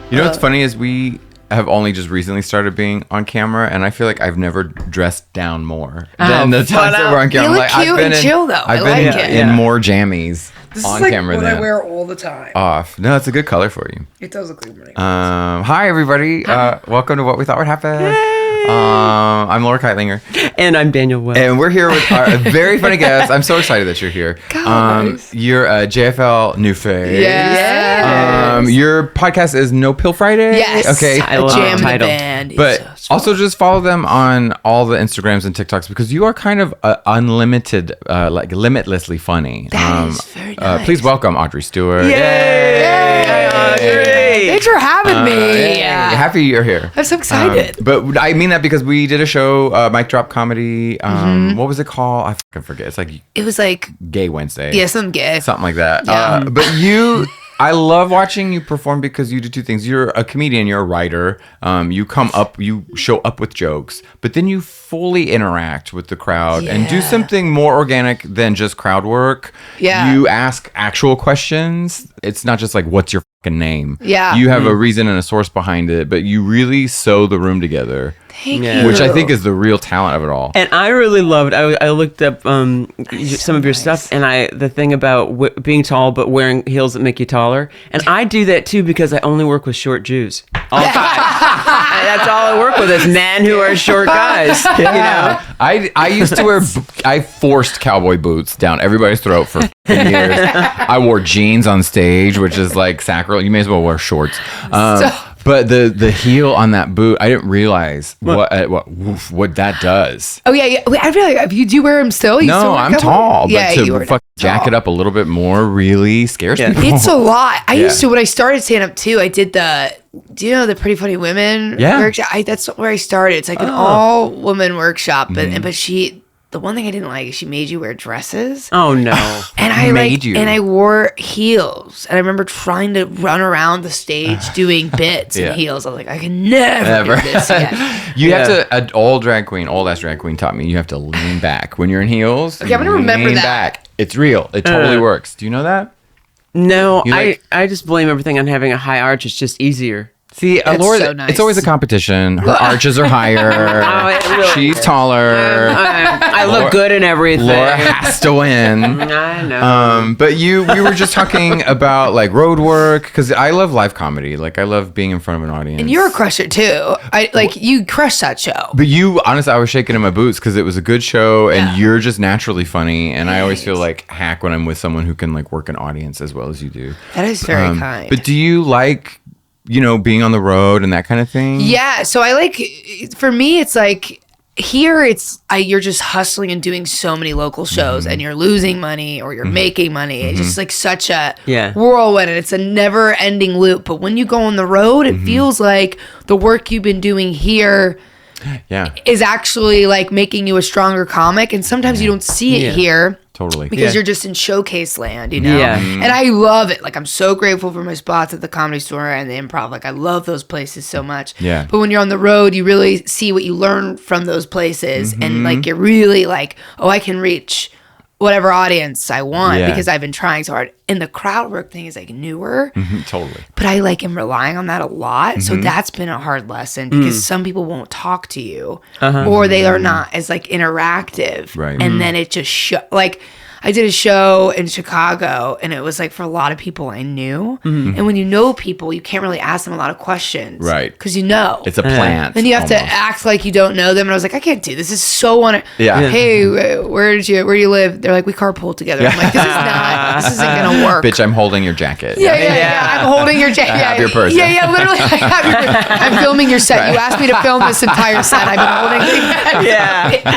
You know what's funny is we have only just recently started being on camera, and I feel like I've never dressed down more than the times that we're on camera. You look cute and chill, though. I've been in more jammies on camera what than I wear all the time. Off. No, it's a good color for you. It does look like money. Hi, everybody. Welcome to What We Thought Would Happen. I'm Laura Keitlinger. And I'm Daniel Wells. And we're here with our very funny guest. I'm so excited that you're here. You're a JFL new face. Yes. Your podcast is No Pill Friday. Yes. Okay. I love Jam the title. the band. But also just follow them on all the Instagrams and TikToks because you are kind of unlimited, like limitlessly funny. That is very nice. Please welcome Audrey Stewart. Yay! Audrey! Thanks for having me. Happy you're here. I'm so excited. But I mean that because we did a show, Mic Drop Comedy. What was it called? I fucking forget. It's like It was like, Gay Wednesday. yeah, something gay. Something like that. Yeah. But I love watching you perform because you do two things. You're a comedian, you're a writer. You come up, you show up with jokes, but then you fully interact with the crowd and do something more organic than just crowd work. Yeah. You ask actual questions. It's not just like, what's your fucking name? Yeah. You have a reason and a source behind it, but you really sew the room together. Thank Yeah. you. Which I think is the real talent of it all. And I really loved. I looked up some of your stuff, and the thing about being tall but wearing heels that make you taller. And I do that too because I only work with short Jews. All the time. And that's all I work with is men who are short guys. You know. I used to wear I forced cowboy boots down everybody's throat for years. I wore jeans on stage, which is like sacrilege. You may as well wear shorts. But the heel on that boot, I didn't realize what that does. Oh, yeah. Wait, I feel like, do you wear them still? You still No, wear I'm them? tall, but Yeah, you to are fucking jack it up a little bit more really scares people. It's a lot. I used to, when I started stand-up too, I did do you know the Pretty Funny Women workshop? That's where I started. It's like an all-woman workshop, but the one thing I didn't like is she made you wear dresses. Oh no! And I wore heels. And I remember trying to run around the stage doing bits in heels. I was like, I can never do this again. You have to. An old ass drag queen taught me you have to lean back when you're in heels. Okay, I'm gonna remember lean that. Back. It's real. It totally works. Do you know that? No, like- I just blame everything on having a high arch. It's just easier. See, It's Laura, so nice. it's always a competition. Her arches are higher. it really She's taller. I look good in everything. Laura has to win. I know. But we were just talking about like road work because I love live comedy. Like I love being in front of an audience. And you're a crusher too. You crushed that show. But honestly, I was shaking in my boots because it was a good show and you're just naturally funny. And I always feel like hack when I'm with someone who can like work an audience as well as you do. That is very kind. But do you like, being on the road and that kind of thing? Yeah. So for me, it's like here you're just hustling and doing so many local shows and you're losing money or you're making money. It's just like such a whirlwind and it's a never ending loop. But when you go on the road, it feels like the work you've been doing here is actually like making you a stronger comic. And sometimes you don't see it here. Totally. Because you're just in showcase land, you know? Yeah. And I love it. Like, I'm so grateful for my spots at the Comedy Store and the Improv. Like, I love those places so much. Yeah. But when you're on the road, you really see what you learn from those places. And, like, you're really like, oh, I can reach whatever audience I want because I've been trying so hard. And the crowd work thing is, like, newer. Totally. But I, like, am relying on that a lot. So that's been a hard lesson because some people won't talk to you or they are not as, like, interactive. Right. And then it just like, I did a show in Chicago and it was like for a lot of people I knew. And when you know people, you can't really ask them a lot of questions. Right. Because you know. It's a plant. Then you have to almost. act like you don't know them. And I was like, I can't do this. This is so Hey, where do you live? They're like, we carpool together. I'm like, this isn't gonna work. Bitch, I'm holding your jacket. Yeah. I'm holding your jacket. I have your purse. Yeah, literally. I'm filming your set. You asked me to film this entire set. I've been holding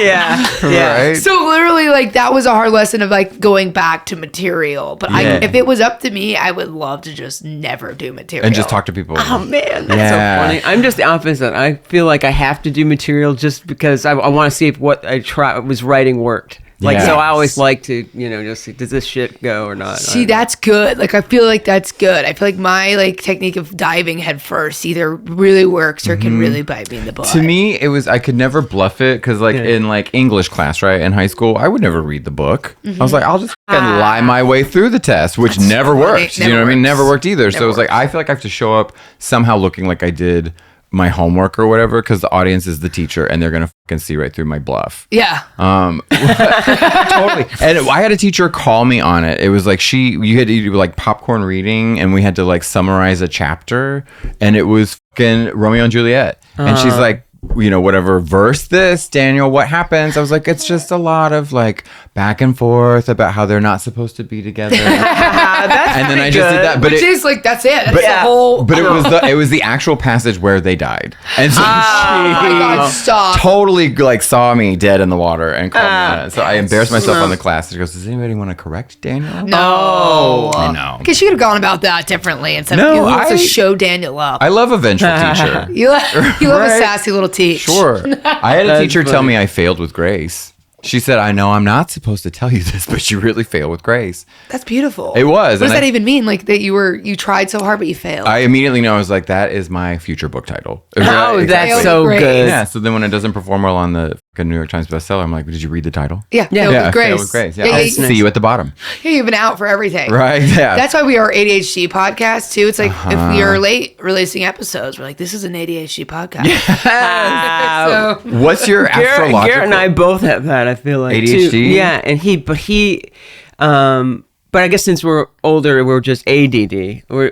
Yeah. Right? So literally, like, that was a hard lesson of like going back to material. But if it was up to me, I would love to just never do material And just talk to people. Oh man, that's so funny. I'm just the opposite. I feel like I have to do material just because I want to see if what I was writing worked. Like, Yes. so I always like to, just see, does this shit go or not? See, that's good. Like, I feel like that's good. I feel like my technique of diving head first either really works or can really bite me in the butt. To me, it was I could never bluff it because in English class, right, in high school, I would never read the book. I was like, I'll just lie my way through the test, which never worked. You know what I mean? Never worked either. So it was like I feel like I have to show up somehow looking like I did my homework or whatever because the audience is the teacher and they're gonna fucking see right through my bluff. Yeah. Totally. And I had a teacher call me on it. It was like you had to do like popcorn reading and we had to like summarize a chapter and it was fucking Romeo and Juliet. And she's like, whatever verse this, Daniel, what happens? I was like, it's just a lot of like back and forth about how they're not supposed to be together. And then I just did that. But Which is like, that's it. That's the whole. But it was the actual passage where they died. And so Oh my God, stop. totally like saw me dead in the water and called me on it. So I embarrassed myself on the class. She goes, does anybody want to correct Daniel? No. I know. Because she could have gone about that differently instead No, of you want to show Daniel up. I love a vengeful teacher. You love a Right. sassy little teach. Sure. I had a teacher tell funny. me I failed with grace. She said, I know I'm not supposed to tell you this, but you really failed with grace. That's beautiful. It was. What does and that even mean? Like that you tried so hard but you failed. I immediately know. I was like, that is my future book title. Oh, that's Failed so with good. Yeah. So then when it doesn't perform well on the fucking New York Times bestseller, I'm like, did you read the title? yeah. Yeah. Failed Yeah, with grace. failed with grace. Yeah. Yeah, I'll yeah, see you at the bottom. yeah, you've been out for everything. Right. Yeah. That's why we are ADHD podcast too. It's like if we are late releasing episodes, we're like, this is an ADHD podcast. So What's your astrological? Garrett and I both have that, I feel like. ADHD? Too. Yeah, and but I guess since we're older, we're just ADD.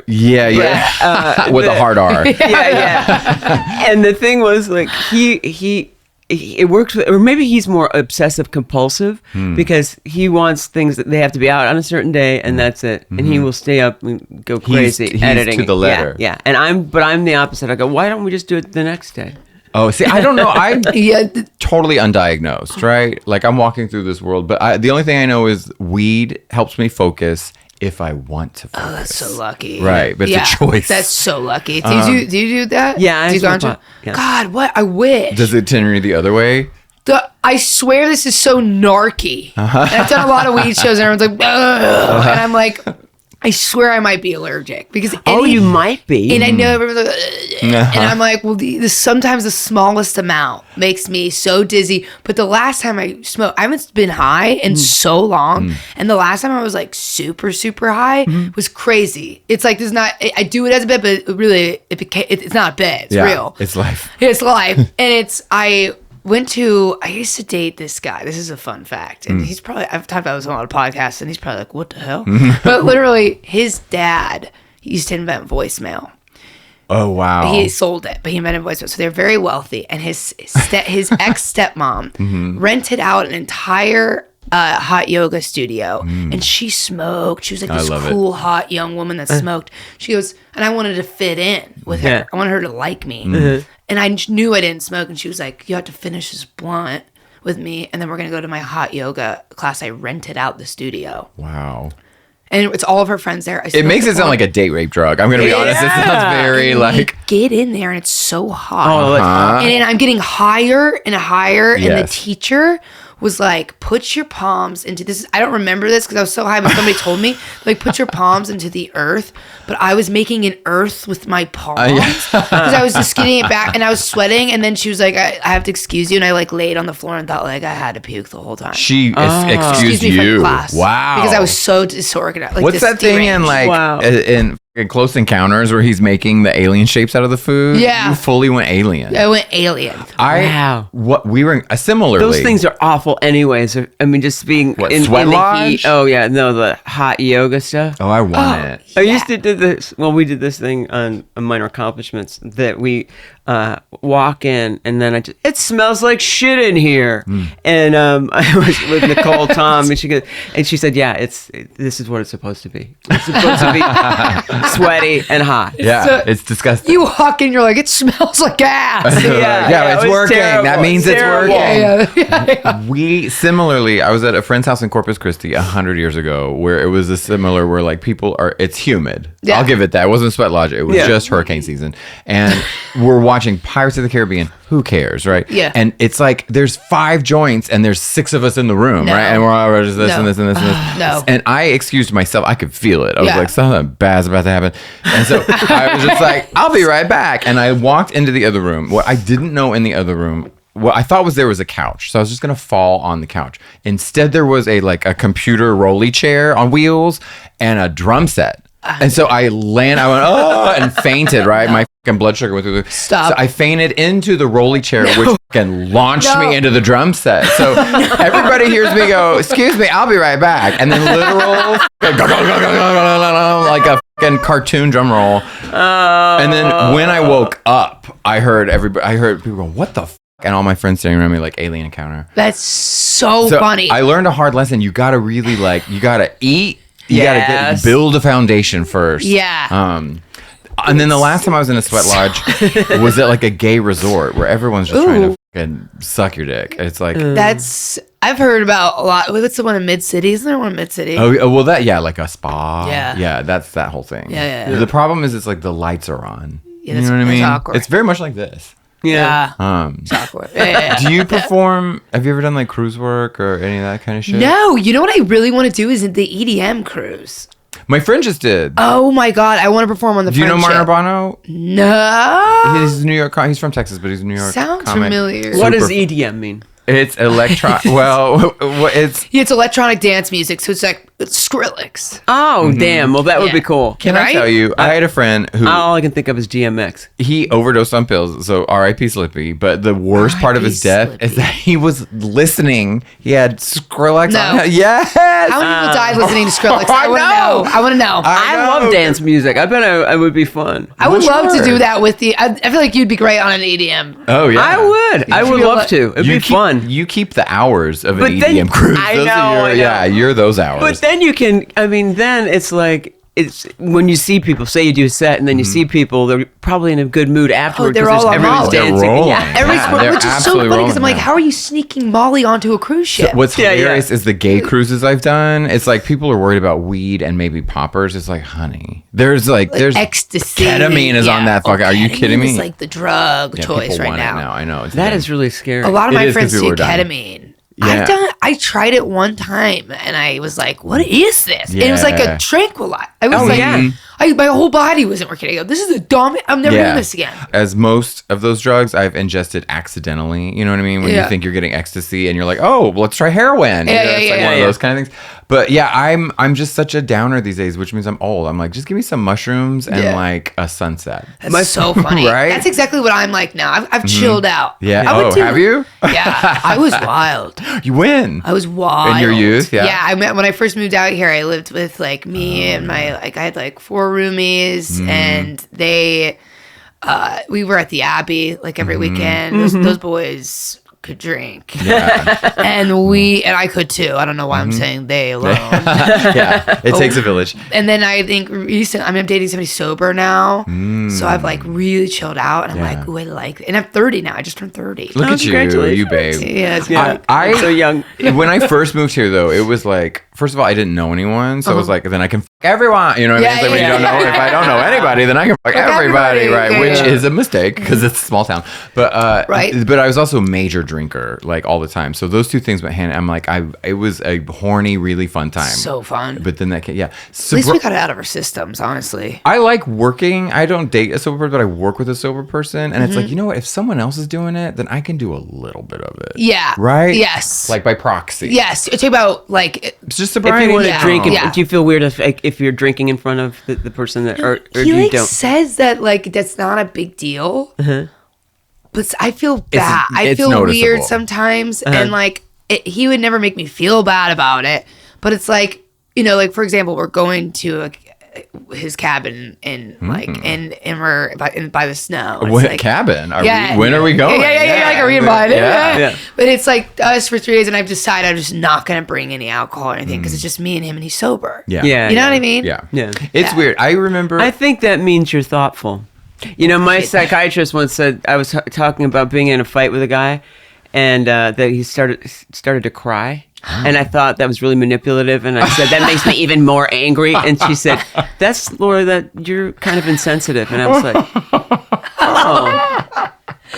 Yeah. With a hard R. Yeah. And the thing was, like, it works, or maybe he's more obsessive compulsive because he wants things that they have to be out on a certain day, and that's it. And he will stay up and go crazy he's editing to the letter. Yeah. And I'm the opposite. I go, why don't we just do it the next day? Oh, see, I don't know. I'm yeah, totally undiagnosed, right? Like I'm walking through this world, but the only thing I know is weed helps me focus if I want to focus. oh, that's so lucky. Right, but it's a choice. That's so lucky. Do you do that? Yeah, I Do you smoke ganja? pot, yeah. God, what I wish. Does it tend you the other way? I swear this is so narky. And I've done a lot of weed shows and everyone's like, ugh. And I'm like, I swear I might be allergic because You might be. and I know everyone's like, ugh. And I'm like, well, sometimes the smallest amount makes me so dizzy. But the last time I smoked, I haven't been high in so long, and the last time I was like super super high was crazy. It's like there's not. I do it as a bit, but really it's not a bit. It's real. It's life. It's life. And I used to date this guy. This is a fun fact. And he's probably, I've talked about this on a lot of podcasts, and he's probably like, what the hell? But literally, his dad used to invent voicemail. Oh, wow. He sold it, but he invented voicemail. So they're very wealthy. And his ex-stepmom rented out an entire hot yoga studio, and she smoked. She was like this cool, hot young woman that smoked. She goes, and I wanted to fit in with her. I wanted her to like me. And I knew I didn't smoke, and she was like, you have to finish this blunt with me, and then we're going to go to my hot yoga class. I rented out the studio. Wow. And it's all of her friends there. It makes it sound like a date rape drug. I'm going to be honest. It sounds very like... Get in there, and it's so hot. Oh, And then I'm getting higher and higher, and the Yes. teacher was like, put your palms into this. I don't remember this because I was so high, but somebody told me, like, put your palms into the earth. But I was making an earth with my palms because I was just getting it back, and I was sweating. And then she was like, I have to excuse you. And I like laid on the floor and thought like I had to puke the whole time. She excused me from you. class. Wow. Because I was so disorganized. Like, What's that thing in like in Close Encounters where he's making the alien shapes out of the food? Yeah. You fully went alien. I went alien. Wow. What we were similarly. Those things are awful anyways. I mean, just being in Sweat the Lodge? heat. Oh, yeah. No, the hot yoga stuff. Oh, I want it. I used to do this. Well, we did this thing on Minor Accomplishments that we walk in, and then it smells like shit in here. And I was with Nicole Tom, and she said, yeah, this is what it's supposed to be. It's supposed to be sweaty and hot. Yeah, So- it's disgusting. You walk in, you're like, it smells like ass. Yeah, it it's was working. terrible. That means It's it's terrible. working. We similarly, I was at a friend's house in Corpus Christi 100 years ago where it was a similar where like people are, it's humid. Yeah. I'll give it that. It wasn't Sweat Lodge. It was Yeah. just hurricane season. And we're watching watching Pirates of the Caribbean. Who cares, right? Yeah. And it's like there's 5 joints and there's 6 of us in the room, right? And we're all just this and this and this and this. No. And I excused myself. I could feel it. I was Yeah. like, something bad's about to happen. And so I was just like, I'll be right back. And I walked into the other room. What I didn't know in the other room, what I thought was there was a couch. So I was just going to fall on the couch. Instead, there was a computer rolly chair on wheels and a drum set. And so I went, and fainted, right? My fucking blood sugar went through the... Stop. So I fainted into the rolly chair, which fucking launched me into the drum set. So everybody hears me go, excuse me, I'll be right back. And then literal, like a fucking cartoon drum roll. And then when I woke up, I heard people go, what the fuck? And all my friends staring around me like alien encounter. That's so funny. I learned a hard lesson. You got to really you got to eat. You got to build a foundation first. Yeah. And then the last time I was in a sweat lodge was at like a gay resort where everyone's just trying to fucking suck your dick. It's like I've heard about a lot. What's the one in Mid City? Isn't there one in Mid City? Oh well, like a spa. Yeah. That's that whole thing. Yeah. The problem is it's like the lights are on. Yeah, you know what I mean? awkward. It's very much like this. Yeah. It's awkward. Do you perform? Have you ever done like cruise work or any of that kind of shit? No. You know what I really want to do is the EDM cruise. My friend just did. Oh my God. I want to perform on the Do you know Friendship. Martin Urbano? No. He's New York. He's from Texas, but he's a New York. Sounds comic. familiar. What does EDM mean? It's it's. Yeah, it's electronic dance music, so it's like Skrillex. Oh, damn. Well, that would be cool. Can I tell you? I had a friend who All I can think of is DMX. he overdosed on pills, so R.I.P. Slippy. But the worst part of his death is that he was listening. He had Skrillex No. on. Yes. How many people died listening to Skrillex? I want to know. I want to know. I love dance music. I bet it would be fun. I would love to Sure. do that with the. I feel like you'd be great on an EDM. Oh yeah. I would. I would feel love like- to. It'd be fun. You keep the hours of But an then- EDM cruise. I Those know, are I know. Yeah, you're those hours. But then you can, then it's like, it's when you see people, say you do a set and then you see people, they're probably in a good mood afterwards. they're all on everyone's Molly. dancing. They're rolling. Yeah. They're Which is so absolutely funny because I'm rolling, like, yeah. how are you sneaking Molly onto a cruise ship? What's Yeah, hilarious is the gay cruises I've done. It's like people are worried about weed and maybe poppers. It's like, honey, there's ecstasy. ketamine is on that fucking. Are you ketamine kidding me? is like the drug choice people right want it now. I know. It's That the- is really scary. A lot of It my is 'cause friends people do are dying. ketamine. Yeah. I tried it one time and I was like, what is this? And it was like Yeah. a tranquilizer. I was like, yeah. my whole body wasn't working. I go, this is the dumbest. I'm never doing this again. As most of those drugs I've ingested accidentally. You know what I mean? When you think you're getting ecstasy and you're like, oh, well, let's try heroin. You know, it's like one of those kind of things. But yeah, I'm just such a downer these days, which means I'm old. I'm like, just give me some mushrooms and like a sunset. That's so funny. Right? That's exactly what I'm like now. I've chilled out. Yeah. I went to- Have you? Yeah. I was wild. You win. I was wild. In your youth, yeah. Yeah, when I first moved out here, I lived with like me and my I had like 4 roomies, and they we were at the Abbey like every weekend. Those boys could drink, and I could too. I don't know why I'm saying they alone. Yeah, it takes a village. And then I think I'm dating somebody sober now, so I've like really chilled out, and I'm like, ooh, I like it. And I'm 30 now. I just turned 30. Look at you babe. Yeah, it's I so young. When I first moved here, though, it was like, first of all, I didn't know anyone, so I was like, then I can fuck everyone. You know what I mean? It's like when you don't know, if I don't know anybody, then I can fuck everybody, right? Yeah, Which is a mistake because it's a small town. But Right. But I was also a major drinker, like all the time. So those two things went hand. I'm like, it was a horny, really fun time. so fun. But then that came, yeah. At least we got it out of our systems, honestly. I like working. I don't date a sober person, but I work with a sober person. And it's like, you know what? If someone else is doing it, then I can do a little bit of it. Yeah. Right? Yes. Like by proxy. Yes. Talk about like It's just a If you Brian. want to Yeah. drink, Yeah. do you feel weird if you're drinking in front of the person that, or he you like don't? says that like that's not a big deal, but I feel bad. I it's feel noticeable. weird sometimes, and like he would never make me feel bad about it. But it's like, you know, like for example, we're going to his cabin in like and we're by the snow. It's What like, cabin? Yeah. When are we going? Yeah. Like, are we invited? Yeah. But it's like us for 3 days, and I've decided I'm just not gonna bring any alcohol or anything because it's just me and him, and he's sober. Yeah. Yeah. You know what I mean? Yeah. Yeah. It's weird. I remember. I think that means you're thoughtful. You know, my psychiatrist once said, I was talking about being in a fight with a guy, and that he started to cry. And I thought that was really manipulative, and I said, that makes me even more angry. And she said, that's, Laura, that you're kind of insensitive. And I was like, oh.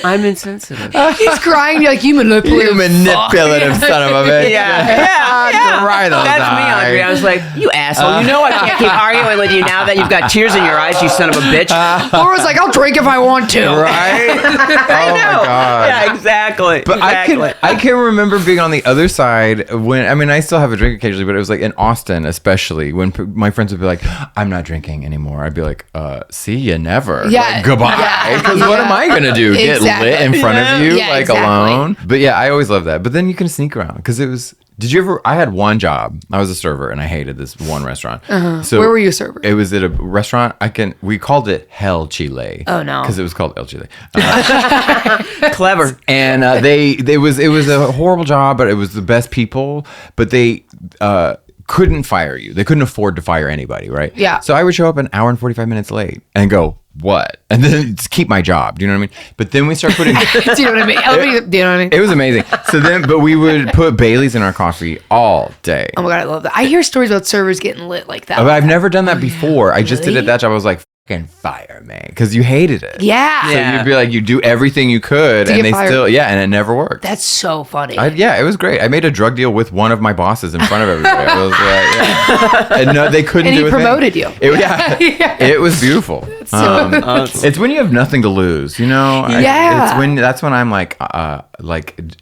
I'm insensitive. He's crying. You're like, you manipulative. You manipulative son of a bitch. Yeah. Right on That's time. me, Audrey. I was like, you asshole. You know I can't keep arguing with you now that you've got tears in your eyes, you son of a bitch. Laura's like, I'll drink if I want to. Right? I know. Oh my God. Yeah, exactly. But exactly. I can remember being on the other side when, I mean, I still have a drink occasionally, but it was like in Austin, especially when my friends would be like, I'm not drinking anymore. I'd be like, see you never. Yeah. Like, goodbye. Because what am I going to do? Exactly. Get lit in front of you, Yeah, like exactly. alone? But yeah, I always love that. But then you can sneak around because it was, I had one job. I was a server and I hated this one restaurant. So Where were you a server? It was at a restaurant. We called it Hell Chile. Oh, no. Because it was called El Chile. Clever. And it was a horrible job, but it was the best people. But they couldn't fire you. They couldn't afford to fire anybody, right? Yeah. So I would show up an hour and 45 minutes late and go, what? And then just keep my job. Do you know what I mean? But then we start putting. Do you know what I mean? Do you know what I mean? It was amazing. So then, but we would put Baileys in our coffee all day. Oh my God, I love that. I hear stories about servers getting lit like that. But I've never done that before. I just did it Really? that job. I was like, fucking fire me. Because you hated it. Yeah. So Yeah. you'd be like, you do everything you could, To and get they fired. still, and it never worked. That's so funny. Yeah, it was great. I made a drug deal with one of my bosses in front of everybody. I was like, yeah. And no, they couldn't And do he a thing. promoted you. It was beautiful. It's when you have nothing to lose, you know? Yeah. That's when I'm like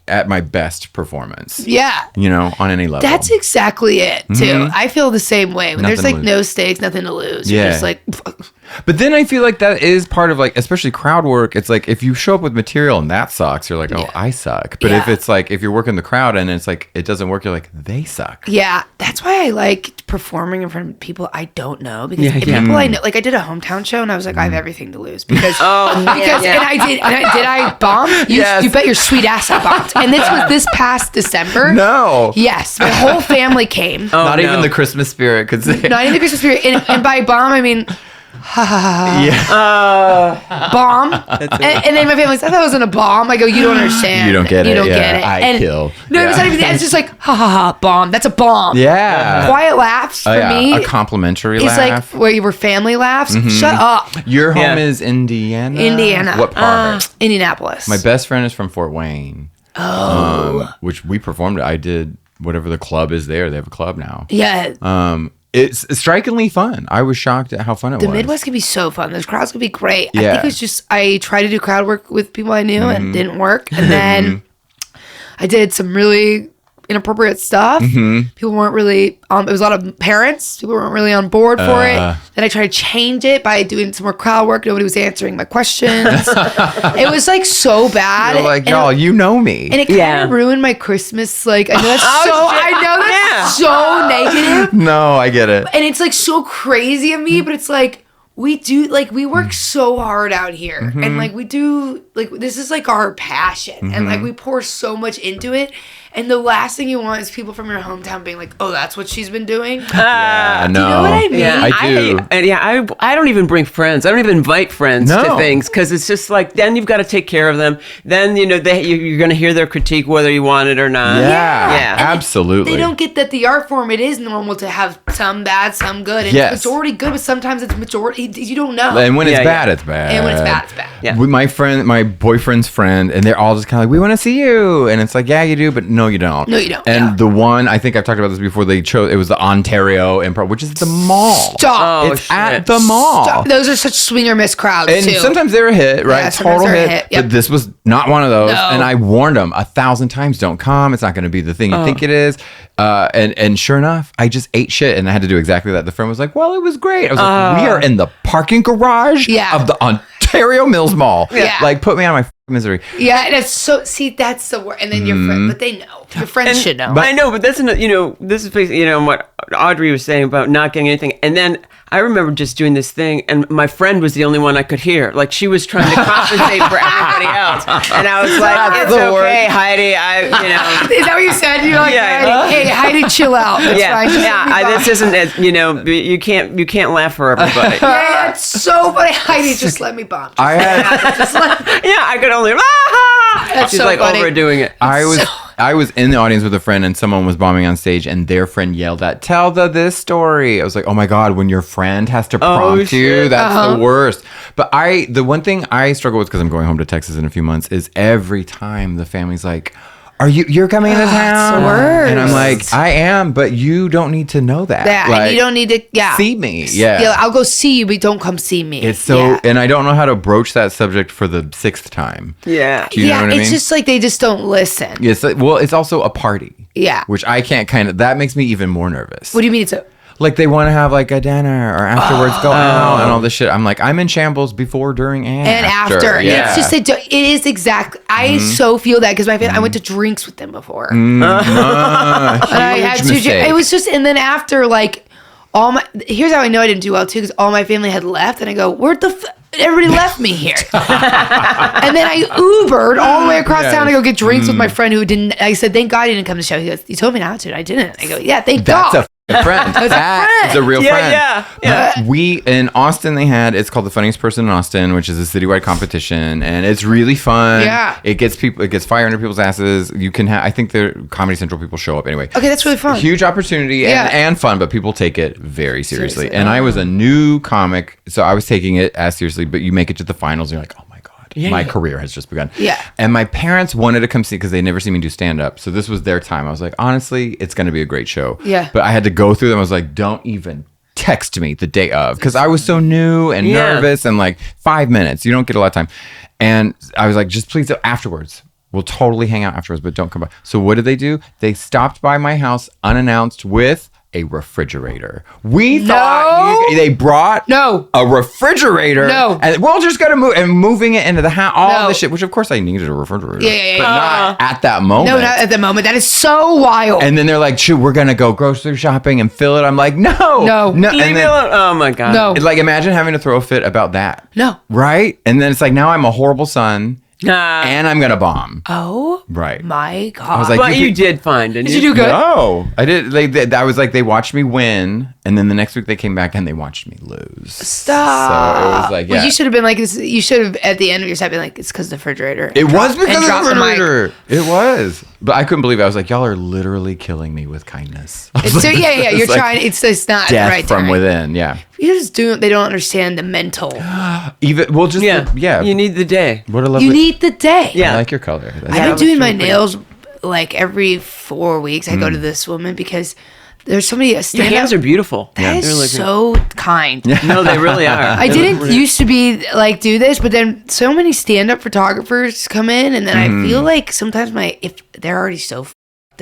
at my best performance. Yeah. You know, on any level. That's exactly it, too. I feel the same way. When Nothing there's to like lose. no stakes, nothing to lose. You're Yeah. just like, But then I feel like that is part of like, especially crowd work. It's like if you show up with material and that sucks, you're like, oh, I suck. But if Yeah. it's like, if you're working the crowd and it's like, it doesn't work, you're like, they suck. yeah. That's why I like performing in front of people I don't know. Because Yeah, if yeah. people I know, like I did a hometown show and I was like, I have everything to lose. Because, Oh, because yeah. did I bomb? Yes. You bet your sweet ass I bombed. And this was this past December. No. Yes. My whole family came. Oh, Not no. even the Christmas spirit could say. Not even the Christmas spirit. And by bomb, I mean, Yeah. bomb. And then my family's like, that wasn't a bomb. I go, you don't understand. You don't get it. You don't Yeah, get it. I And- kill. No, it's Yeah. not even that. It's just like, ha ha ha, bomb. That's a bomb. Yeah. Quiet laughs for me. A complimentary It's laugh. like where you were family laughs. Shut up. Your home Yeah. is Indiana? Indiana. What part? Indianapolis. My best friend is from Fort Wayne. Which we performed. I did whatever the club is there. They have a club now. Yeah. It's strikingly fun. I was shocked at how fun it was. The Midwest could be so fun. Those crowds could be great. I Yeah. think it was just, I tried to do crowd work with people I knew and it didn't work. And then I did some really inappropriate stuff. People weren't really, it was a lot of parents. People weren't really on board for it. Then I tried to change it by doing some more crowd work. Nobody was answering my questions. It was like so bad. You're like, And- y'all, you know me. And it kind Yeah. of ruined my Christmas. Like, I know that's Oh, shit. I know that's so negative. No, I get it. And it's like so crazy of me, but it's like, we work so hard out here. And like, we do, like, this is like our passion. And like, we pour so much into it. And the last thing you want is people from your hometown being like, oh, that's what she's been doing. Yeah, no. Do you know what I mean? Yeah, I do. I don't even bring friends. I don't even invite friends to No. things because it's just like then you've got to take care of them. Then you're going to hear their critique whether you want it or not. Yeah, Yeah. absolutely. They don't get that the art form, it is normal to have some bad, some good. And Yes. it's majority good, but sometimes it's majority, you don't know. And when it's Yeah, bad, yeah. it's bad. And when it's bad, it's bad. Yeah. With my boyfriend's friend, and they're all just kind of like, we want to see you. And it's like, yeah, you do, but no, you don't. No, you don't. And Yeah. the one, I think I've talked about this before, it was the Ontario Improv, which is the mall. Stop. Oh, It's shit. at the mall. Stop. Those are such swing or miss crowds, And too. sometimes they're a hit, right? Yeah, sometimes Total they're a hit. hit, yep. But this was not one of those. No. And I warned them 1,000 times, don't come. It's not going to be the thing you think it is. And sure enough, I just ate shit and I had to do exactly that. The friend was like, well, it was great. I was like, we are in the parking garage Yeah. of the Ontario Mills Mall. Yeah. Like, put me out of my misery. Yeah, and it's so, see, that's the word. And then your friend, but they know. Your friends should know. I know, but that's this is basically, what Audrey was saying about not getting anything. And then I remember just doing this thing, and my friend was the only one I could hear. Like she was trying to compensate for everybody else, and I was like, That's "It's the okay, worst. Heidi. Is that what you said? You're like, Yeah. hey, Heidi, chill out. That's yeah, fine. Just let me this isn't as you can't laugh for everybody. yeah, it's so funny. Heidi, just let me bomb. I had. Just let, Yeah, I could only. That's She's so like funny. overdoing it. I was I was in the audience with a friend and someone was bombing on stage and their friend yelled at, tell this story. I was like, oh my God, when your friend has to prompt you, that's the worst. But the one thing I struggle with, because I'm going home to Texas in a few months, is every time the family's like, you're coming into town? It's the worst. And I'm like, I am, but you don't need to know that. Like, and you don't need to, see me. Yeah. I'll go see you, but don't come see me. It's so, and I don't know how to broach that subject for the 6th time. Yeah. Do you know what I mean? It's just like they just don't listen. Yes. Well, it's also a party. Yeah. Which I can't that makes me even more nervous. What do you mean it's a... Like they want to have like a dinner or afterwards go out and all this shit. I'm like, I'm in shambles before, during, and after. Yeah. It's just it is exactly. I so feel that because my family. I went to drinks with them before. And I had to. It was just, and then after like here's how I know I didn't do well too, because all my family had left, and I go, everybody left me here. And then I Ubered all the way across town to go get drinks with my friend who didn't. I said, thank God he didn't come to the show. He goes, you told me not to, and I didn't. I go, yeah, thank God. A friend. That's a real friend. Yeah. We in Austin it's called The Funniest Person in Austin, which is a citywide competition, and it's really fun. Yeah. It gets fire under people's asses. You can I think the Comedy Central people show up anyway. Okay, that's really fun. Huge opportunity and fun, but people take it very seriously. And I was a new comic, so I was taking it as seriously, but you make it to the finals and you're like, oh my God. My career has just begun. Yeah. And my parents wanted to come see because they never see me do stand up. So this was their time. I was like, honestly, it's going to be a great show. Yeah. But I had to go through them. I was like, don't even text me the day of, because I was so new and nervous and like 5 minutes. You don't get a lot of time. And I was like, just please afterwards. We'll totally hang out afterwards, but don't come by. So what did they do? They stopped by my house unannounced with a refrigerator. We thought they brought a refrigerator. And we're just gonna moving it into the house. All this shit, which of course I needed a refrigerator. But not at that moment. No, not at the moment. That is so wild. And then they're like, shoot, we're gonna go grocery shopping and fill it. I'm like, no. Leave me alone. Oh my God. No. Like imagine having to throw a fit about that. No. Right? And then it's like, now I'm a horrible son. And I'm gonna bomb. Oh, right. My God! I was like, but you did fine, didn't you? Did you do good? No, I did. I was like, they watched me win, and then the next week they came back and they watched me lose. Stop. So it was like, Well, you should have been like, you should have at the end of your set been like, it's because of the refrigerator. It was because of the refrigerator. It was, but I couldn't believe it. I was like, y'all are literally killing me with kindness. So you're trying. It's not death right from within. Yeah. You just do. They don't understand the mental. You need the day. What a lovely. You need the day. Yeah. I like your color. I've been doing my nails like every 4 weeks. I go to this woman because there's somebody. Your hands are beautiful. That is so kind. No, they really are. I didn't used to be like do this, but then so many stand-up photographers come in, and then I feel like sometimes if they're already so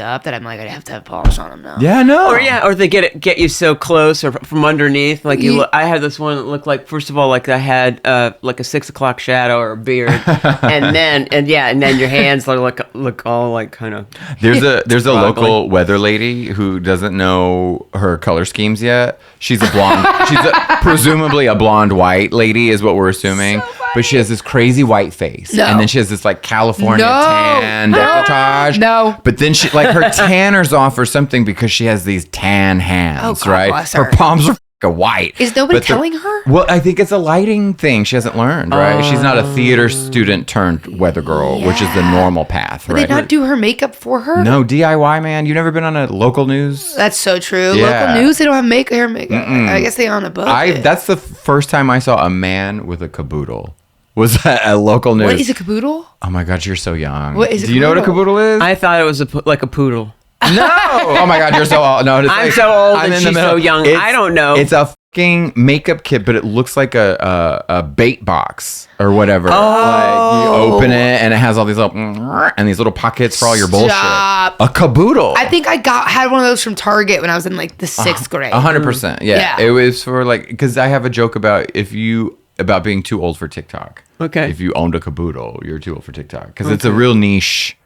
up that I'm like, I have to have polish on them now. Yeah, no. Or they get you so close or from underneath. Like I had this one that looked like, first of all, like I had like a 6 o'clock shadow or a beard, and then your hands look all like kind of. There's a local weather lady who doesn't know her color schemes yet. She's a blonde. She's presumably a blonde white lady is what we're assuming. So but she has this crazy white face, and then she has this like California tan decolletage. No, but then she like her tanner's off or something because she has these tan hands, right? Her palms are white. Is nobody telling her? Well, I think it's a lighting thing. She hasn't learned, right? She's not a theater student turned weather girl, which is the normal path, right? Did they not do her makeup for her? No, DIY, man. You never been on a local news? That's so true. Yeah. Local news, they don't have hair makeup. I guess they on a budget. That's the first time I saw a man with a caboodle. Was that a local news? What is a caboodle? Oh my God, you're so young. What is a Do you know what a caboodle is? I thought it was like a poodle. No. Oh my God, you're so old. No, I'm so old and she's so young. I don't know. It's a fucking makeup kit, but it looks like a bait box or whatever. Like you open it and it has all these little pockets for all your bullshit. A caboodle. I think I had one of those from Target when I was in like the 6th grade. 100%. Yeah. It was for like, because I have a joke about about being too old for TikTok. Okay. If you owned a caboodle, you're too old for TikTok because it's a real niche.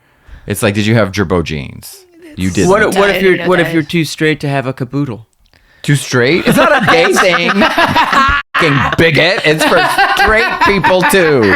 It's like, did you have Gerbo jeans? You did. What if you're too straight to have a caboodle? Too straight? It's not a gay thing. Fucking bigot. It's for straight people too.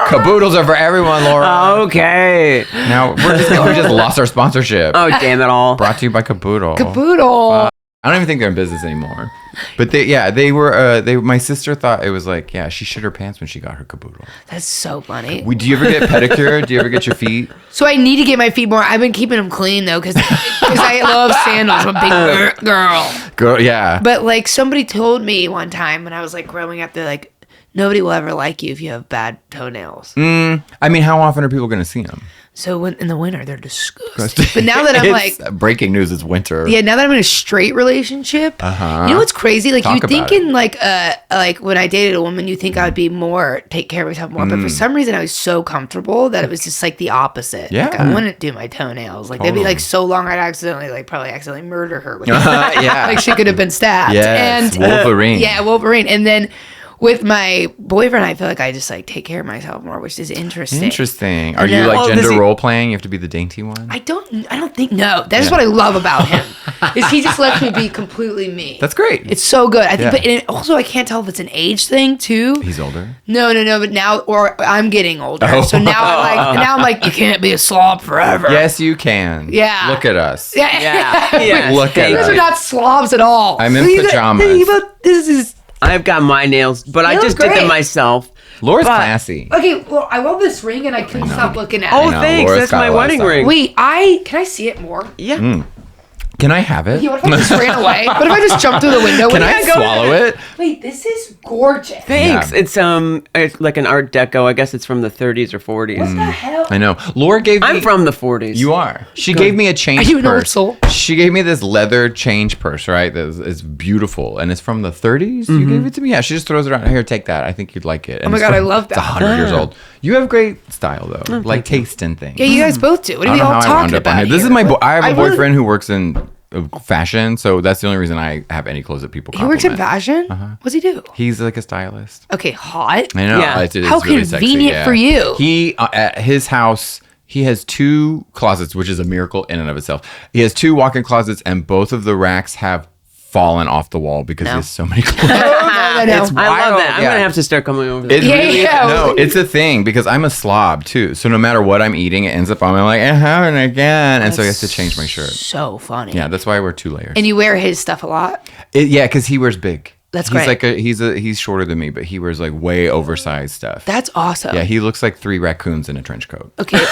Caboodles are for everyone, Laura. Okay. Now we just lost our sponsorship. Oh, damn it all. Brought to you by Kaboodle. Caboodle. I don't even think they're in business anymore. But they were. My sister thought it was like, she shit her pants when she got her Kaboodle. That's so funny. Do you ever get pedicure? Do you ever get your feet? So I need to get my feet more. I've been keeping them clean though, because I love sandals. I'm a big girl. Yeah. But like somebody told me one time when I was like growing up, they're like, nobody will ever like you if you have bad toenails. I mean, how often are people going to see them? So in the winter, they're disgusting. But now that I'm like... breaking news, it's winter. Yeah, now that I'm in a straight relationship, you know what's crazy? Like you thinking like when I dated a woman, you think I would be take care of myself more. But for some reason, I was so comfortable that it was just like the opposite. Yeah. Like, I wouldn't do my toenails. Like they'd be like so long, I'd probably accidentally murder her with Yeah. like she could have been stabbed. Yes, And Wolverine. Wolverine. And then... with my boyfriend, I feel like I just like take care of myself more, which is interesting. Interesting. Are you like gender role playing? You have to be the dainty one? I don't think no. That's what I love about him. Is he just lets me be completely me. That's great. It's so good. I think but also I can't tell if it's an age thing too. He's older? No, but now I'm getting older. So now I'm like you can't be a slob forever. Yes, you can. Yeah. Look at us. Yeah. Look at us. You guys are not slobs at all. I'm in pajamas. This is I've got my nails, but I just did them myself. Laura's classy. Okay, well, I love this ring and I couldn't stop looking at it. Oh, thanks. Laura's That's my wedding ring. Wait, can I see it more? Yeah. Can I have it? Yeah, what if I just ran away? What if I just jumped through the window? Can I swallow it? Wait, this is gorgeous. Thanks. Yeah. It's like an Art Deco. I guess it's from the 30s or 40s. What the hell? I know. Laura gave me... I'm from the 40s. You are. She gave me a change Are you an old purse. soul? She gave me this leather change purse, right? It's beautiful. And it's from the 30s? You gave it to me? Yeah, she just throws it around. Here, take that. I think you'd like it. And Oh my God, I love that. It's 100 years old. You have great style, though. Like taste in things. Yeah, you guys both do. What are we all talking about? This is I have a boyfriend who works in fashion, so that's the only reason I have any clothes that people compliment. He works in fashion? What's he do? He's like a stylist. Okay, hot. I know. Yeah. It's How really convenient sexy, for you. He at his house, he has 2 closets, which is a miracle in and of itself. He has 2 walk-in closets, and both of the racks have fallen off the wall because he has so many clothes. I love that. I'm going to have to start coming over there. It's a thing because I'm a slob too. So no matter what I'm eating, it ends up on me. I'm like, I have it again. And so I have to change my shirt. So funny. Yeah, that's why I wear 2 layers. And you wear his stuff a lot? Because he wears big. That's he's great. He's shorter than me, but he wears like way oversized stuff. That's awesome. Yeah, he looks like 3 raccoons in a trench coat. Okay.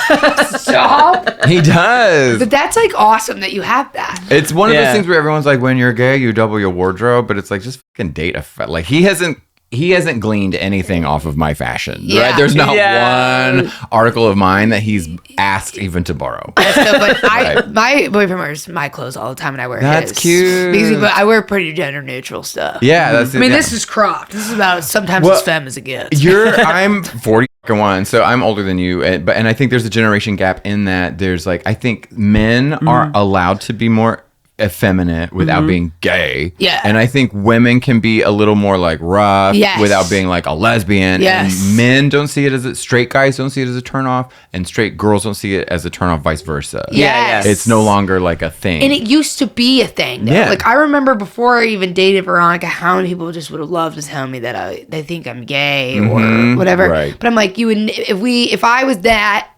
Stop. He does. But that's like awesome that you have that. It's one of those things where everyone's like, when you're gay, you double your wardrobe, but it's like just fucking date like he hasn't gleaned anything off of my fashion. Yeah. Right? There's not one article of mine that he's asked even to borrow. But my boyfriend wears my clothes all the time, and I wear his. That's cute. But I wear pretty gender neutral stuff. Yeah, that's it. I mean, this is cropped. This is about sometimes as femme as it gets. I'm 41, so I'm older than you, and I think there's a generation gap in that. There's like, I think men are allowed to be more effeminate without being gay. Yeah. And I think women can be a little more like rough without being like a lesbian. Yes. And men don't see it as straight guys don't see it as a turnoff, and straight girls don't see it as a turnoff, vice versa. Yes. It's no longer like a thing. And it used to be a thing. Though. Yeah. Like I remember before I even dated Veronica, how many people just would have loved to tell me that they think I'm gay or whatever. Right. But I'm like, you would if I was that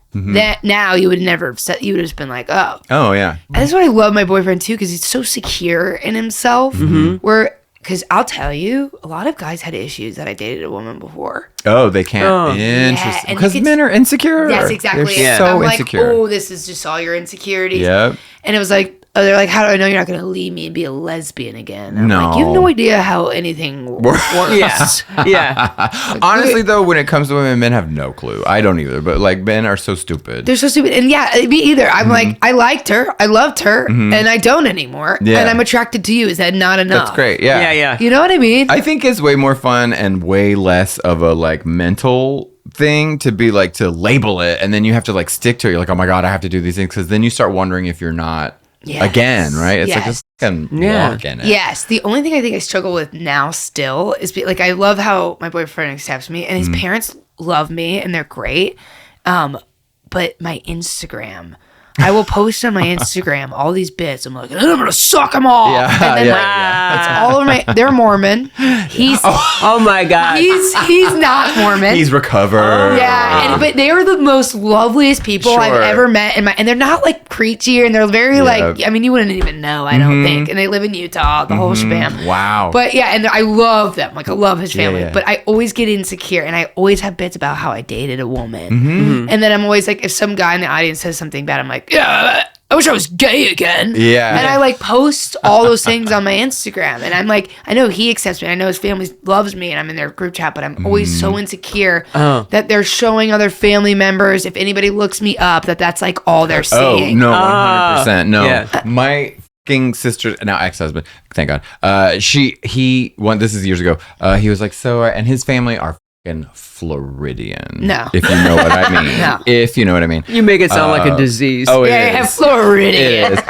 now you would never have said, you would have just been like, oh yeah. And that's what I love my boyfriend too, because he's so secure in himself. Because I'll tell you, a lot of guys had issues that I dated a woman before. Oh, they can't. Interesting. Because men are insecure. That's exactly They're it. so I'm insecure. like, oh, this is just all your insecurities. Yep. And it was like, they're like, how do I know you're not going to leave me and be a lesbian again? I'm No. like, you have no idea how anything works. Yeah. Honestly, though, when it comes to women, men have no clue. I don't either. But like, men are so stupid. They're so stupid. And me either. I'm like, I liked her. I loved her. And I don't anymore. Yeah. And I'm attracted to you. Is that not enough? That's great. Yeah. Yeah. You know what I mean? I think it's way more fun and way less of a like mental thing to be like to label it, and then you have to like stick to it. You're like, oh my God, I have to do these things, because then you start wondering if you're not again, right? It's like just fucking walk in it. Yes. The only thing I think I struggle with now still is like, I love how my boyfriend accepts me, and his parents love me and they're great. But my Instagram, I will post on my Instagram all these bits. I'm like, and then I'm gonna suck them off. Yeah, And then it's all of my. They're Mormon. He's. Oh my God. He's not Mormon. He's recovered. Yeah, but they are the most loveliest people I've ever met and they're not like preachy, and they're very like, I mean, you wouldn't even know, I don't think. And they live in Utah, the whole shebang. Wow. But yeah, and I love them. Like, I love his family. But I always get insecure, and I always have bits about how I dated a woman. And then I'm always like, if some guy in the audience says something bad, I'm like, yeah, I wish I was gay again. Yeah. And I like post all those things on my Instagram. And I'm like, I know he accepts me. I know his family loves me, and I'm in their group chat, but I'm always so insecure that they're showing other family members, if anybody looks me up, that's like all they're seeing. Oh, no, 100%. No. Yeah. My fucking sister, now ex-husband, thank God. This is years ago. He was like, and his family are Floridian. No. If you know what I mean. No. If you know what I mean. You make it sound like a disease. Oh, yeah, Floridian. It is.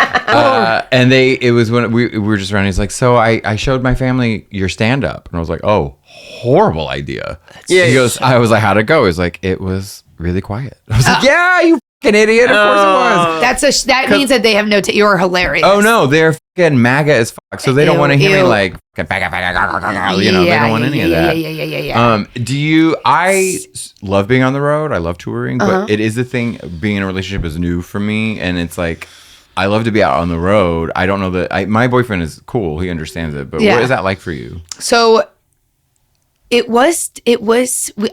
And it was when we were just around. He's like, so I showed my family your stand-up. And I was like, oh, horrible idea. He goes, I was like, how'd it go? He's like, it was really quiet. I was like, yeah, you fucking idiot. Of course it was. That means that they have no, you're hilarious. Oh, no, they're fucking MAGA as fuck. So they don't want to hear me like, they don't want any of that. Yeah. I love being on the road. I love touring, but it is the thing, being in a relationship is new for me. And it's like, I love to be out on the road. I don't know that, my boyfriend is cool. He understands it. But what is that like for you? So it was,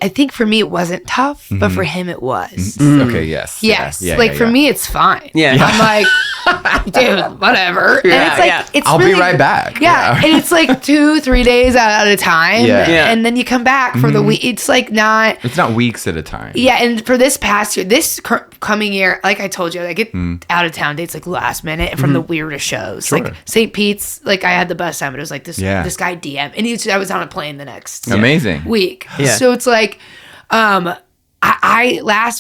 I think for me it wasn't tough, but for him it was. Okay, yes. For me it's fine. Yeah. I'm like, dude, whatever. And it's like, I'll be right back. Yeah. And it's like 2-3 days at a time. Yeah. And then you come back for the week. It's like it's not weeks at a time. Yeah. And for this past year, this coming year, like I told you, I get out of town dates like last minute and from the weirdest shows. Sure. Like St. Pete's, like I had the best time, but it was like this guy DM, and I was on a plane the next amazing week. Yeah. So it's like, I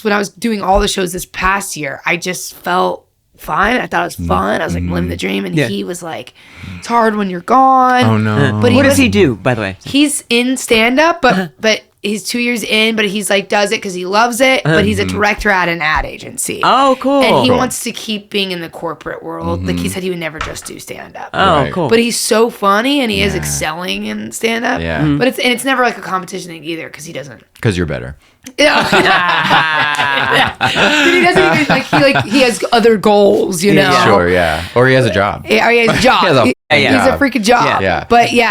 when I was doing all the shows this past year, I just felt fine. I thought it was fun. I was like living the dream, and he was like, it's hard when you're gone. Oh no. But what does he do, by the way? He's in stand-up, but he's 2 years in, but he's like does it because he loves it. But he's a director at an ad agency. Oh, cool. And he wants to keep being in the corporate world. Like he said, he would never just do stand-up. Oh, cool. But he's so funny, and he is excelling in stand-up. Yeah. But it's never like a competition thing either, because he doesn't. Because you're better. Yeah. But he doesn't even he has other goals, you know. Sure, yeah. Or he has a job. Yeah, or he has a job. He's a freaking job. Yeah.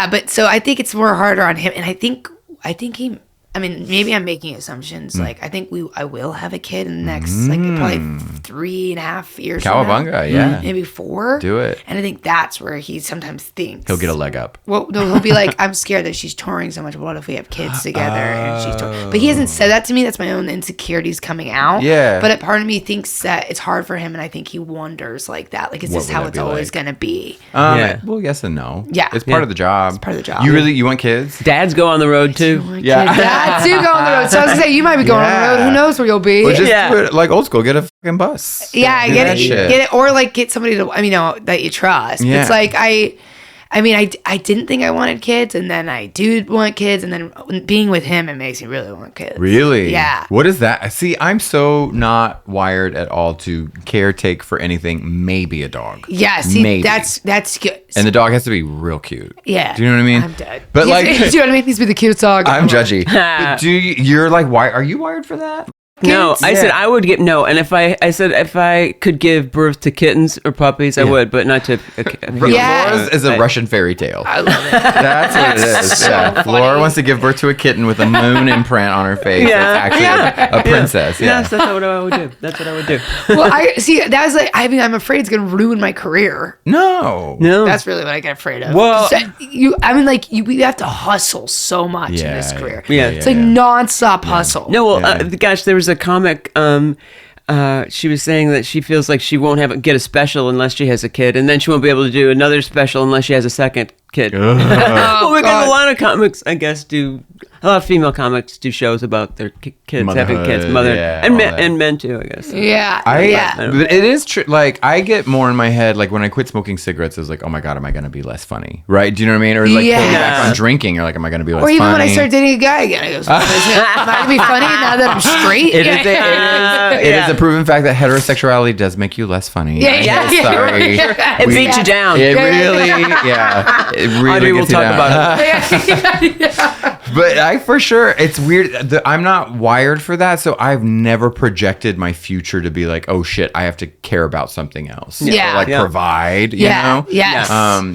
But so I think it's more harder on him, and I think he. I mean, maybe I'm making assumptions. Like, I think I will have a kid in the next, like, probably 3.5 years. Cowabunga, yeah. Maybe 4. Do it. And I think that's where he sometimes thinks. He'll get a leg up. Well, no, he'll be like, I'm scared that she's touring so much. What if we have kids together and she's touring? But he hasn't said that to me. That's my own insecurities coming out. Yeah. But a part of me thinks that it's hard for him, and I think he wonders like that. Like, is this how it's always going to be? Well, yes and no. Yeah. It's part of the job. It's part of the job. You want kids? Dads go on the road too. Yeah. Dads do go on the road. So I was gonna say, you might be going on the road. Who knows where you'll be? Well, just do it like old school. Get a fucking bus. Yeah, get it, or like get somebody that you trust. Yeah. It's like I didn't think I wanted kids, and then I do want kids, and then being with him, it makes me really want kids. Really? Yeah. What is that? See, I'm so not wired at all to caretake for anything. Maybe a dog. Yeah. See, maybe. that's good. And the dog has to be real cute. Yeah. Do you know what I mean? I'm dead. But do you know what I mean? Needs to be the cutest dog. I'm judgy. But you're like, why are you wired for that? No, I said I would give no, and if I could give birth to kittens or puppies, I would, but not to. Laura's is a Russian fairy tale. I love it. That's what it is. Yeah. Laura wants to give birth to a kitten with a moon imprint on her face. Yeah. That's actually a princess. Yeah. Yes, that's what I would do. That's what I would do. Well, I see. That was like. I mean, I'm afraid it's gonna ruin my career. No. That's really what I get afraid of. Well, you have to hustle so much in this career. Yeah. It's like nonstop hustle. No, well, gosh, there was a comic. She was saying that she feels like she won't get a special unless she has a kid, and then she won't be able to do another special unless she has a second kid. Well, because a lot of comics, I guess, do a lot of female comics do shows about their kids having kids, and men too, I guess. Yeah. But it is true. Like, I get more in my head, like, when I quit smoking cigarettes, I was like, oh my God, am I going to be less funny? Right? Do you know what I mean? Or like, pulling back on drinking, you're like, am I going to be less funny? Or even when I start dating a guy again, I go, am I going to be funny now that I'm straight? It is a proven fact that heterosexuality does make you less funny. Sorry. It beats you down. It really, it really Audrey will talk about it. But I, for sure, it's weird. I'm not wired for that, so I've never projected my future to be like, oh shit, I have to care about something else. Yeah. Or like provide, you know? Yes.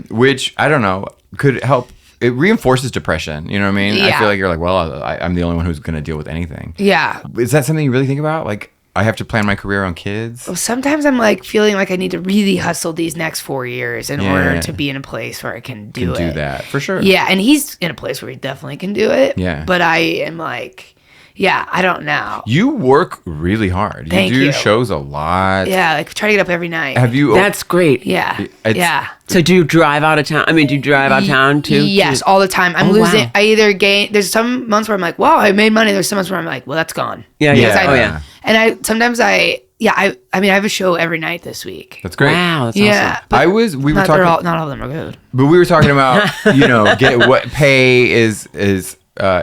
Which, I don't know, could help. It reinforces depression. You know what I mean? I feel like you're like, well, I'm the only one who's going to deal with anything. Yeah. Is that something you really think about? Like, I have to plan my career on kids? Well, sometimes I'm like feeling like I need to really hustle these next 4 years in order to be in a place where I can do that, for sure. Yeah, and he's in a place where he definitely can do it. Yeah. But I am like, I don't know. You work really hard. Thank you do you. shows a lot. Yeah, like try to get up every night. Have you? That's great. Yeah. Yeah. So do you drive out of town? I mean, do you drive out of town too? Yes, all the time. I'm losing. Wow. I either gain. There's some months where I'm like, wow, I made money. There's some months where I'm like, well, that's gone. Yeah. And I sometimes I have a show every night this week. That's great. Wow, that's awesome. We were talking. Not all of them are good. But we were talking about, get what pay is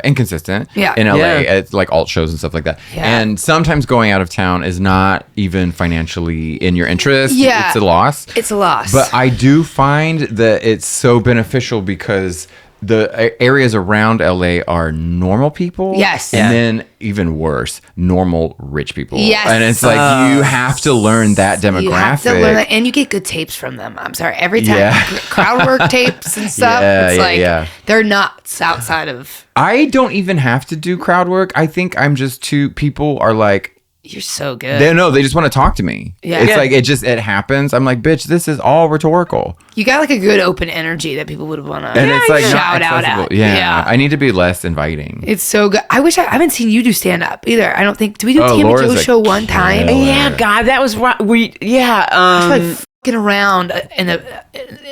inconsistent in LA. It's like alt shows and stuff like that. Yeah. And sometimes going out of town is not even financially in your interest. Yeah. It's a loss. It's a loss. But I do find that it's so beneficial because the areas around LA are normal people. Yes. And then even worse, normal rich people. Yes. And it's like you have to learn that demographic. You have to learn that, and you get good tapes from them. I'm sorry, every time crowd work tapes and stuff. They're nuts outside of. I don't even have to do crowd work. I think I'm just people are like, you're so good. They just want to talk to me. Yeah. It's like it happens. I'm like, bitch, this is all rhetorical. You got like a good open energy that people would want to it's like shout out at. Yeah. I need to be less inviting. It's so good. I wish I haven't seen you do stand up either. I don't think. Did we do Tammy Joe's show one time? Yeah, God, that was right. Fucking around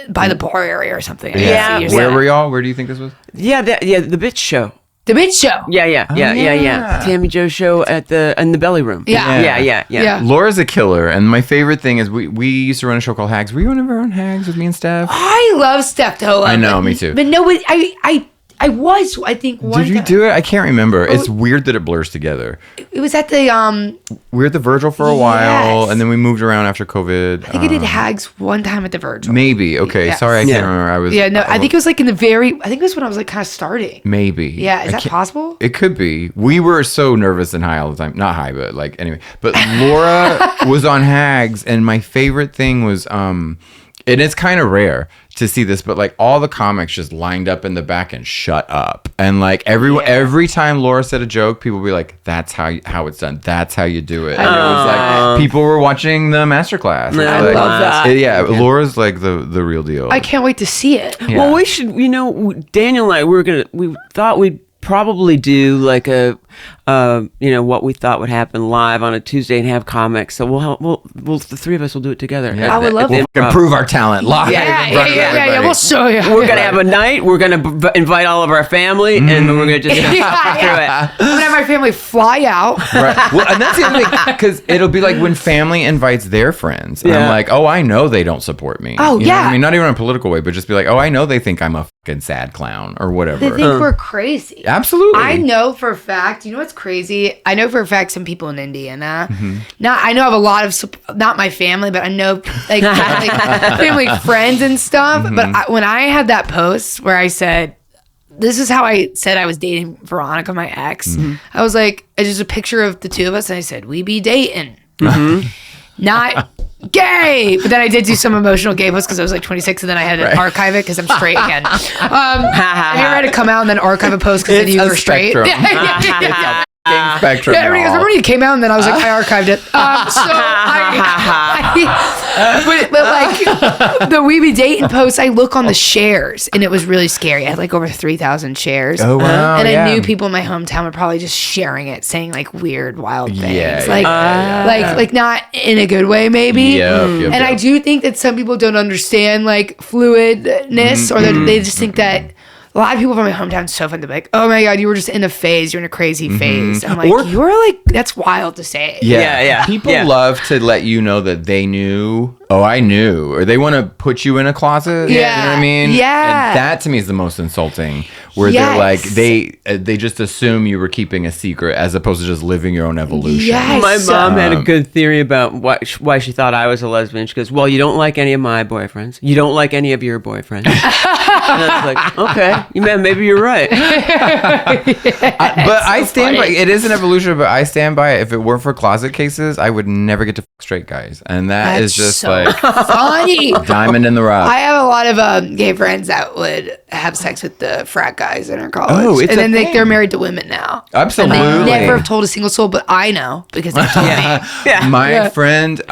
by the bar area or something. Where were y'all? Where do you think this was? Yeah, the bitch show. The bitch show. Yeah. Tammy Joe's show in the belly room. Yeah. Laura's a killer, and my favorite thing is we used to run a show called Hags. Were you ever on Hags with me and Steph? I love Steph Toa. I know, me too. But no, I was, I think, one Did you time. do it? I can't remember. It's weird that it blurs together. It was at the we were at the Virgil for a while, and then we moved around after COVID. I think I did Hags one time at the Virgil. Maybe. Okay. Yes. Sorry, I can't remember. I think it was like I think it was when I was like kind of starting. Maybe. Yeah, is that possible? It could be. We were so nervous and high all the time. Not high, but like anyway. But Laura was on Hags, and my favorite thing was and it's kind of rare to see this, but like all the comics just lined up in the back and shut up. And like every time Laura said a joke, people would be like, that's how it's done. That's how you do it. And it was like people were watching the masterclass. I like, love that. Laura's like the real deal. I can't wait to see it. Yeah. Well, we should, Daniel and I, we thought we'd probably do like a what we thought would happen live on a Tuesday and have comics. So we'll the three of us will do it together. I would love it. We'll improve our talent live. Yeah. We'll show you. We're gonna have a night. We're gonna invite all of our family, and we're gonna just through it. I'm gonna have my family fly out. Right. Well, and that's the other thing, because it'll be like when family invites their friends. And I'm like, oh, I know they don't support me. Oh, you know what I mean, not even in a political way, but just be like, oh, I know they think I'm a fucking sad clown or whatever. They think we're crazy. Absolutely. I know for a fact. You know what's crazy? I know for a fact some people in Indiana. I know I have a lot of not my family, but I know like family friends and stuff. But when I had that post where I said, this is how I said I was dating Veronica, my ex. I was like, it's just a picture of the two of us, and I said, we be dating. Not gay. But then I did do some emotional gay posts because I was like 26, and then I had to archive it because I'm straight again. I never had to come out and then archive a post because then you were straight. Spectrum. Yeah, everybody goes, remember you came out, and then I was like, I archived it. But like the We Be Dating post, I look on the shares, and it was really scary. I had like over 3,000 shares. Oh wow! And I knew people in my hometown were probably just sharing it, saying like weird, wild things, like not in a good way, maybe. And I do think that some people don't understand like fluidness, or that they just think that a lot of people from my hometown so fun to be like, oh my God, you were just in a phase. You're in a crazy phase. I'm like, you're like, that's wild to say. Yeah. People love to let you know that they knew. Oh, I knew. Or they want to put you in a closet. Yeah. You know what I mean? Yeah. And that to me is the most insulting. Where they're like, they just assume you were keeping a secret as opposed to just living your own evolution. Yes. My mom had a good theory about why she thought I was a lesbian. She goes, well, you don't like any of my boyfriends. You don't like any of your boyfriends. And I was like, okay, maybe you're right. But I stand by it. Is an evolution, but I stand by it. If it weren't for closet cases, I would never get to fuck straight guys. And that is just so like funny. Diamond in the rough. I have a lot of gay friends that would have sex with the frat guys in our college. Oh, it's and then they're married to women now. Absolutely. And they never have told a single soul, but I know because they told me. My friend,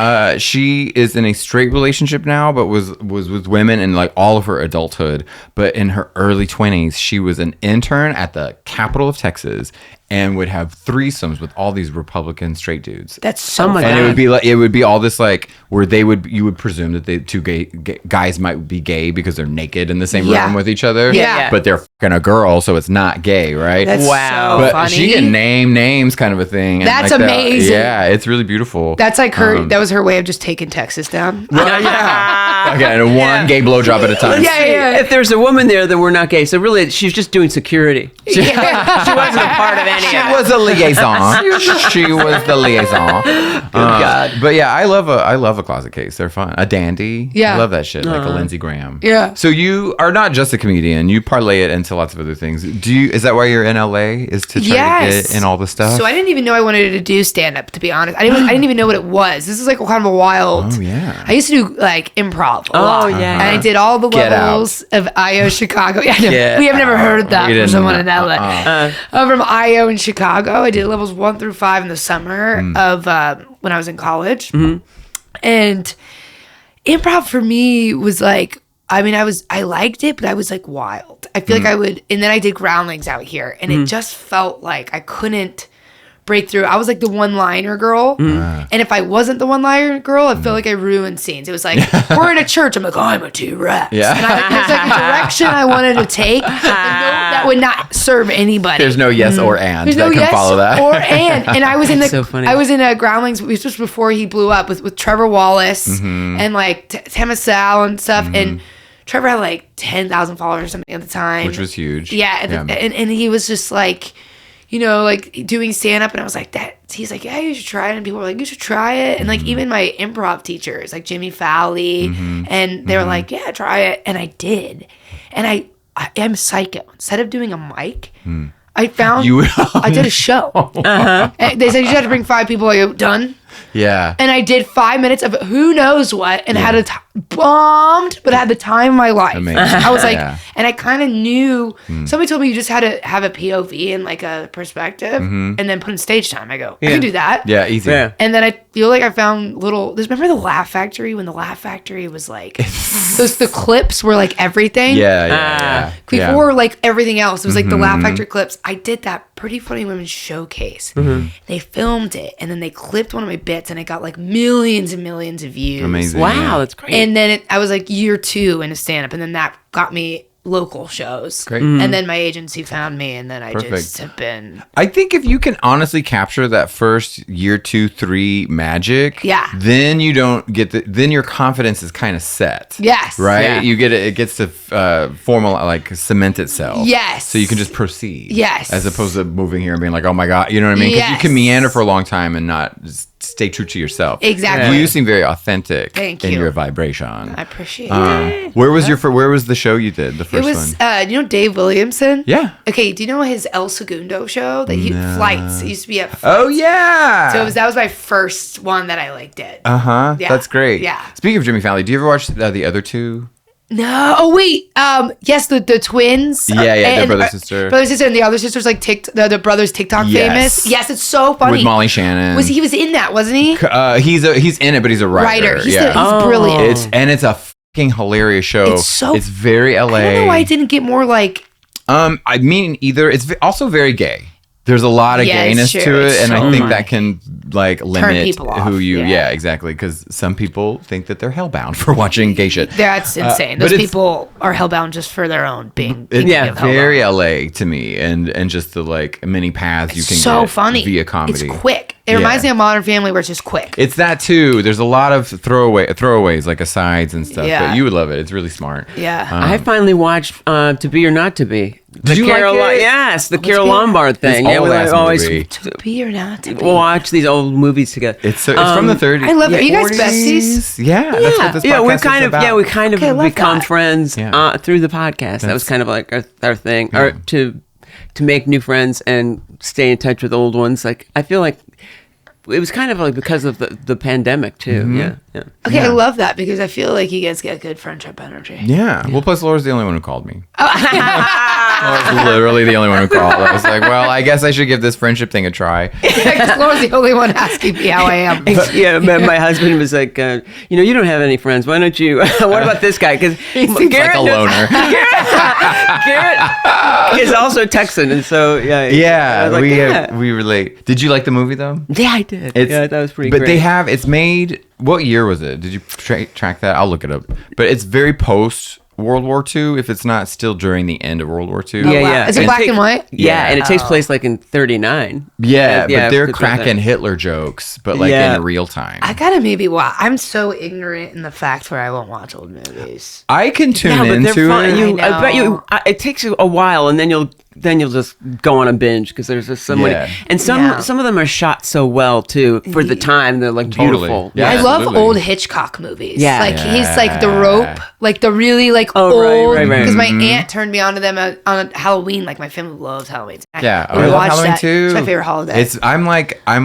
she is in a straight relationship now, but was with women in like all of her adulthood. But in her early 20s, she was an intern at the capital of Texas and would have threesomes with all these Republican straight dudes. That's so much. And it would be all this like where you would presume that the two gay guys might be gay because they're naked in the same room with each other. Yeah. But they're fucking a girl, so it's not gay, right? That's so funny. She can name names kind of a thing. That's like amazing. Yeah, it's really beautiful. That's like her. That was her way of just taking Texas down. Right, yeah. Okay, and one gay blowjob at a time. Yeah. If there's a woman there, then we're not gay. So really, she's just doing security. She wasn't a part of any of it. She was a liaison. She was the liaison. Good God. But yeah, I love a closet case. They're fun. A dandy. Yeah. I love that shit. Like a Lindsey Graham. Yeah. So you are not just a comedian. You parlay it into lots of other things. Is that why you're in LA? Is to try to get in all the stuff? So I didn't even know I wanted to do stand up, to be honest. I didn't even know what it was. This is like kind of a wild. Oh yeah. I used to do like improv a lot. Yeah. And I did all the levels of IO Chicago. Yeah, Get we have never heard of that We from didn't someone know. in LA. From IO in Chicago, I did levels 1 through 5 in the summer of when I was in college. And improv for me was like, I liked it, but I was like wild. I feel like I would, and then I did Groundlings out here, and it just felt like I couldn't break through. I was like the one-liner girl, and if I wasn't the one-liner girl, I felt like I ruined scenes. It was like, we're in a church. I'm like, oh, I'm a T-Rex. Yeah. And there's like a direction I wanted to take that would not serve anybody. There's no yes or and There's that no can yes follow that. or and I was in That's so funny. I was in a Groundlings. This was before he blew up with Trevor Wallace and like Temasal and stuff. And Trevor had like 10,000 followers or something at the time, Which was huge. Yeah, and he was just like, like doing stand up, and I was like that. He's like, yeah, you should try it, and people were like, you should try it, and like even my improv teachers, like Jimmy Fowley, and they were like, yeah, try it, and I did, and I'm psycho. Instead of doing a mic, I found I did a show. And they said you just had to bring 5 people. I go, done. Yeah. And I did 5 minutes of who knows what, and had bombed, but had the time of my life. Amazing. I was like, and I kind of knew. Somebody told me you just had to have a POV and like a perspective, and then put in stage time. I go, I can do that. Yeah, easy. Yeah. And then I feel like I found remember the Laugh Factory, when the Laugh Factory was like the clips were like everything. Yeah. Before like everything else, it was like the Laugh Factory clips. I did that Pretty Funny Women showcase. They filmed it, and then they clipped one of my bits, and it got like millions and millions of views. Amazing. Wow, that's great. And then I was like year 2 in a stand-up, and then that got me local shows. Great. And then my agency found me, and then I just have been. I think if you can honestly capture that first year 2, 3 magic, then you don't get then your confidence is kind of set. Yes. Right? Yeah. You get it gets to formal, like cement itself. Yes. So you can just proceed. Yes. As opposed to moving here and being like, oh my God, you know what I mean? Because you can meander for a long time and not just stay true to yourself. Exactly. You seem very authentic Thank in you. your vibration. I appreciate it. Where was where was the show you did, the first It was, one? Dave Williamson? Yeah. Okay, do you know his El Segundo show that he Flights? It used to be at Flights. Oh yeah. So that was my first one that I like did. Yeah. That's great. Yeah. Speaking of Jimmy Fallon, do you ever watch the other two? No. Oh wait. Yes, the twins. Yeah, their brother sister. Brother sister, and the other sister's like the brother's TikTok famous. Yes, it's so funny. With Molly Shannon. He was in that, wasn't he? He's in it, but he's a writer. He's brilliant. It's a fucking hilarious show. It's very LA. I don't know why it didn't get more like. I mean, either it's also very gay. there's a lot of gayness sure, to it, and I think much. that can like limit people off. who you. Yeah. Yeah, exactly. Because some people think that they're hellbound for watching gay shit. That's insane. but Those it's- people are hellbound just for their own being. It's thinking of very hellbound. LA to me, and just the like many paths you can So get funny. via comedy. It's quick. It reminds me of Modern Family, where it's just quick. It's that too. There's a lot of throwaways, like asides and stuff. Yeah. But you would love it. It's really smart. Yeah. I finally watched To Be or Not to Be. Did you like it? Yes, the Carol Be- Lombard thing. This Yeah, we old-ass always movie. To be or not to be. watch these old movies together. It's from the 30s. I love it. Are you guys 40s? besties? Yeah, that's what this yeah, we podcast kind is of about. we kind of Okay, I love become that. friends Yeah. through the podcast. That was kind of like our thing, or to make new friends and stay in touch with old ones. Like I feel like it was kind of like because of the pandemic too. Mm-hmm. Yeah. Okay, I love that because I feel like you guys get good friendship energy. Yeah. Well, plus Laura's the only one who called me. Laura's literally the only one who called. I was like, well, I guess I should give this friendship thing a try. Laura's the only one asking me how I am. Yeah, my husband was like, you don't have any friends. Why don't you? What about this guy? Because Seems like a loner. Garrett is also Texan, and so I Yeah, was like, we relate. Did you like the movie though? Yeah, I did. It's, that was pretty But great. they have, it's made, what year was it? Did you track that? I'll look it up. But it's very post World War II, if it's not still during the end of World War II. Yeah, wow. yeah. Is it And black and white? Yeah, and it takes place like in 39. Yeah, but they're because of cracking that. Hitler jokes, but like Yeah. in real time. I gotta maybe watch. I'm so ignorant in the fact where I won't watch old movies. I can tune Yeah, but they're into fun. it. I bet you. know. It takes you a while, and then you'll just go on a binge because there's just so many. Yeah. And some of them are shot so well too for the time. They're like Totally. beautiful. Yeah. I love absolutely. old Hitchcock movies. Yeah. Like he's like The Rope, like the really like Oh, right, old. right, right. Because my aunt turned me on to them on Halloween. Like my family loves Halloween. Yeah, We I love watched Halloween that. too. It's my favorite holiday. I'm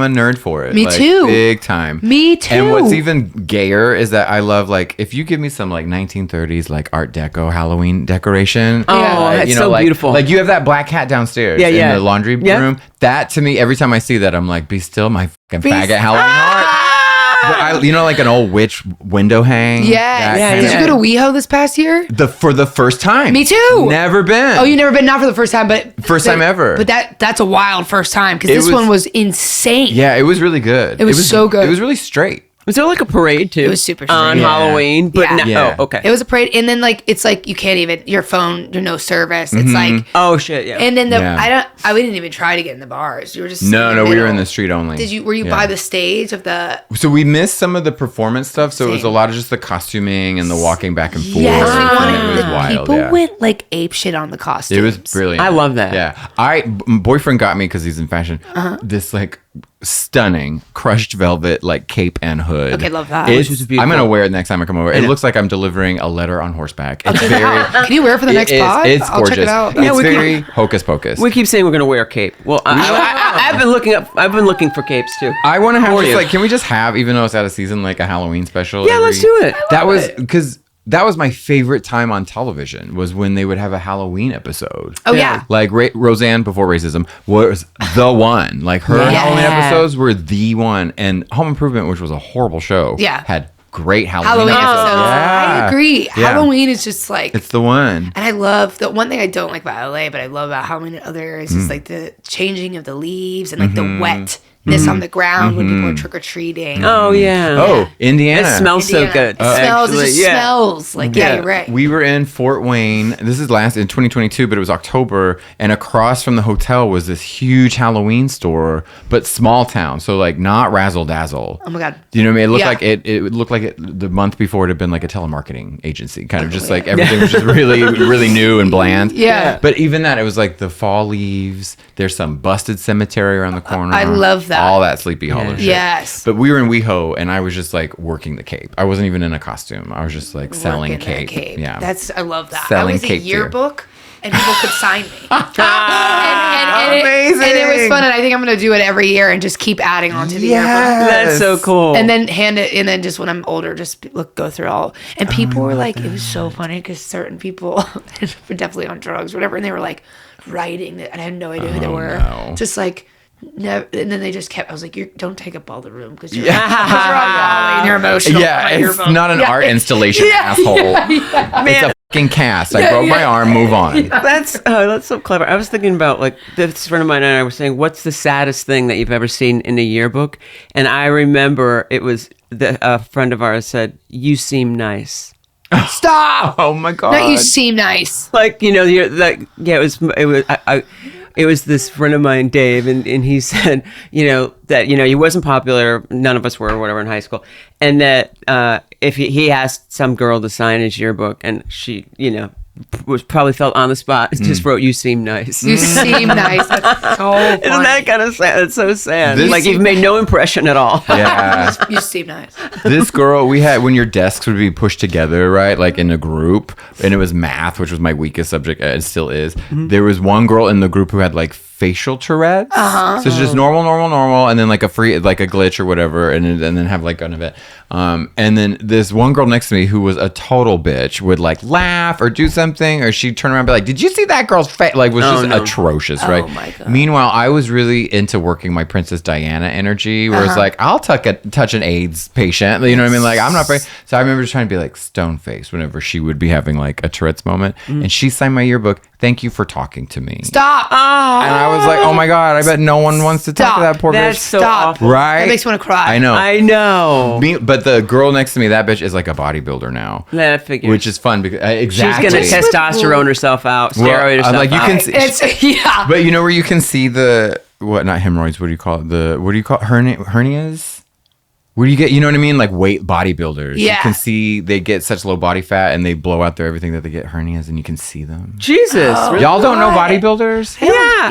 a nerd for it. Me like, too. Big time. Me too. And what's even gayer is that I love like if you give me some like 1930s like Art Deco Halloween decoration. Oh, Yeah. that's you know, so like, beautiful. Like you have that black cat downstairs Yeah, in yeah. the laundry Yeah. room. That to me, every time I see that, I'm like, be still my fucking faggot Halloween art. But like an old witch window hang. Yes. Yeah, Did yeah. you go to WeHo this past year? For the first time. Me too. Never been. Oh, you never been? Not for the first time, but First time ever. But that's a wild first time because It this was- one was insane. Yeah, it was really good. It was so good. It was really straight. Was there like a parade too? It was super on strange. Yeah. Halloween, but Yeah. no, Yeah. oh, okay. It was a parade, and then like it's like you can't even your phone. There's no service. It's like, oh shit, yeah. and then Yeah. we didn't even try to get in the bars. You were just No, in we were middle. in the street only. Were you Yeah. by the stage of the? So we missed some of the performance stuff. So it was a Same. lot of just the costuming and the walking back and forth. Yes, and we wanted. it was The wild. people Yeah. went like ape shit on the costumes. It was brilliant. I love that. Yeah. Boyfriend got me because he's in fashion. This like stunning crushed velvet like cape and hood. Okay, love that. It's- Which is beautiful. I'm gonna wear it next time I come over. It looks like I'm delivering a letter on horseback. It's very. Can you wear it for the next it is- pod? It's I'll gorgeous. check it out. It's we very hocus pocus. we keep saying we're gonna wear a cape. Well, I've been looking up. I've been looking for capes too. I want to have For just you. like, can we just have, even though it's out of season, like a Halloween special? Yeah, let's do it. That was because that was my favorite time on television was when they would have a Halloween episode. Oh yeah. Like Roseanne before racism was the one. Like her Yeah. Halloween episodes were the one, and Home Improvement, which was a horrible show, Yeah. had great Halloween, Halloween episodes. episodes. I Yeah. agree. Yeah. Halloween is just like. It's the one. And I love the one thing I don't like about LA, but I love about Halloween and other areas Mm. is like the changing of the leaves and like Mm-hmm. the wetness on the ground when people are trick or treating. Oh yeah. Oh, Indiana. It smells so good. It smells. It actually. just Yeah. smells like yeah. You're right. We were in Fort Wayne. This is last in 2022, but it was October, and across from the hotel was this huge Halloween store, but small town, so like not razzle dazzle. Oh my God. You know what I mean? It looked Yeah. like it looked like the month before it had been like a telemarketing agency, kind of just like everything was just really really new and bland. Yeah. But even that, it was like the fall leaves. There's some busted cemetery around the corner. I love that. All that Sleepy Hollow shit. Yes. But we were in WeHo, and I was just like working the cape. I wasn't even in a costume. I was just like selling Working that cape. Yeah. I love that. Selling I was a cape to you. yearbook and people could sign me. Amazing. And it was fun, and I think I'm gonna do it every year and just keep adding on to the yearbook. That's so cool. And then hand it, and then just when I'm older, just go through all. And people were like, it was so funny because certain people were definitely on drugs, or whatever, and they were like writing it, and I had no idea who they were. no. Just like never, and then they just kept. I was like, don't take up all the room because you're, you're all and you're emotional. Yeah, it's not an art installation, asshole. It's a fucking cast. I broke my arm. Move on. That's so clever. I was thinking about like this friend of mine and I were saying, what's the saddest thing that you've ever seen in a yearbook? And I remember it was a friend of ours said, "You seem nice." Stop! Oh my god! Not you seem nice. Like you're like it was this friend of mine, Dave, and he said, that he wasn't popular, none of us were, or whatever, in high school, and that if he asked some girl to sign his yearbook, and she, was probably felt on the spot, just wrote, "You seem nice." You seem nice. That's so funny. Isn't that kind of sad? It's so sad. This- You've made no impression at all. Yeah. You seem nice. This girl we had, when your desks would be pushed together, right, like in a group, and it was math, which was my weakest subject, it still is. There was one girl in the group who had like facial Tourette's. So it's just normal, and then like a glitch or whatever, and then have like none of it. And then this one girl next to me who was a total bitch would like laugh or do something, or she'd turn around and be like, "Did you see that girl's face?" Like, was just atrocious, right? Oh my God. Meanwhile, I was really into working my Princess Diana energy, where it's like, I'll touch an AIDS patient, you know what I mean? Like, I'm not afraid. So I remember just trying to be like stone faced whenever she would be having like a Tourette's moment, and she signed my yearbook. "Thank you for talking to me." Stop. And I was like, "Oh my god, I bet no one wants to talk to that poor That's bitch." so Stop. awful. Right? That makes me want to cry. I know. I know. But the girl next to me, that bitch is like a bodybuilder now, That figures. which is fun because She's exactly. gonna testosterone herself out, steroid herself like you out. can see, It's but you know where you can see the not hemorrhoids? What do you call it? Hernias? Where do you get? You know what I mean? Like weight bodybuilders. Yeah. You can see they get such low body fat and they blow out their everything that they get hernias, and you can see them. Jesus. Really? Y'all don't know bodybuilders?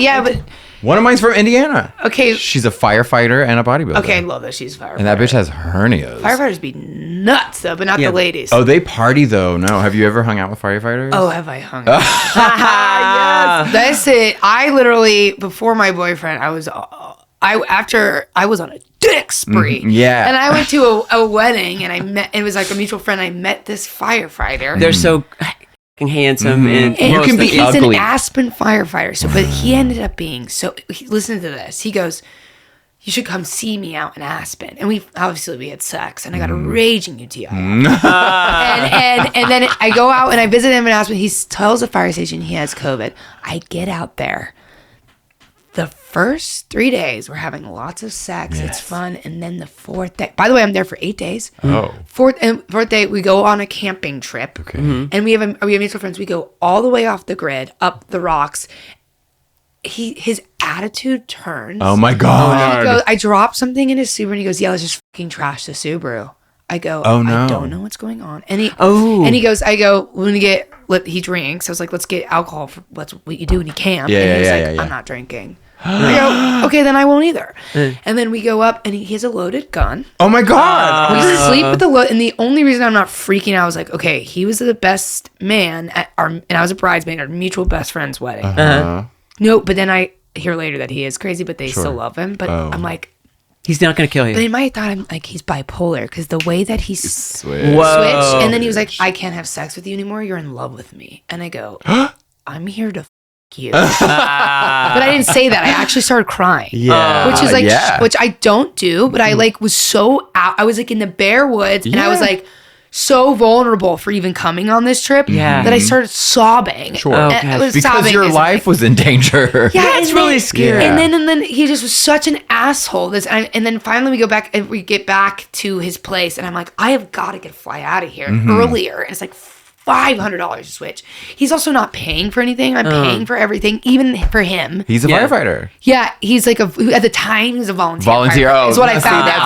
Yeah, but One of mine's from Indiana. okay. She's a firefighter and a bodybuilder. Okay, I love that she's a firefighter. And that bitch has hernias. Firefighters be nuts though, but not the ladies. Oh, they party though. No, have you ever hung out with firefighters? Oh, have I hung out? Yes. That's it. I literally, before my boyfriend, I was on a dick spree. Yeah. And I went to a wedding and it was like a mutual friend. I met this firefighter. They're so handsome and You can be he's ugly. an Aspen firefighter. So, but he ended up being listen to this. He goes, "You should come see me out in Aspen." And we had sex, and I got a raging UTI. and then I go out and I visit him in Aspen. He tells the fire station he has COVID. I get out there. The first 3 days, we're having lots of sex. Yes. It's fun. And then the fourth day, by the way, I'm there for 8 days. Oh. Fourth day, we go on a camping trip. Okay. And we have mutual friends. We go all the way off the grid, up the rocks. His attitude turns. Oh my god. He goes, I drop something in his Subaru, and he goes, "Yeah, let's just fucking trash the Subaru." I go, "Oh no, I don't know what's going on." And he goes, when we get, he drinks. I was like, "Let's get alcohol for what you do when you camp." Yeah, and he was yeah, like, yeah. "I'm not drinking." I go, "Okay, then I won't either." And then we go up, and he has a loaded gun. Oh my god. We sleep with the and the only reason I'm not freaking out, I was like, okay, he was the best man and I was a bridesmaid at our mutual best friend's wedding. No, but then I hear later that he is crazy, but they still love him. But I'm like, he's not going to kill you. but in my thought, I'm like, he's bipolar because the way that he Switch. switched, and then he was like, "I can't have sex with you anymore. You're in love with me." And I go, "I'm here to f you." But I didn't say that. I actually started crying. Yeah. Which is like, which I don't do, but I like was so out. I was like in the bare woods, and I was like so vulnerable for even coming on this trip that I started sobbing. Sure. And Okay. I was Because sobbing your as, life like, was in danger. yeah, That's and really then- scary. Yeah. And then he just was such an asshole. And then finally we get back to his place, and I'm like, I have got to get a fly out of here earlier. And it's like $500 to switch. He's also not paying for anything. I'm paying for everything, even for him. He's a firefighter. Yeah, he's like at the time he was a volunteer. Volunteer, firefighter, is what I see, found out.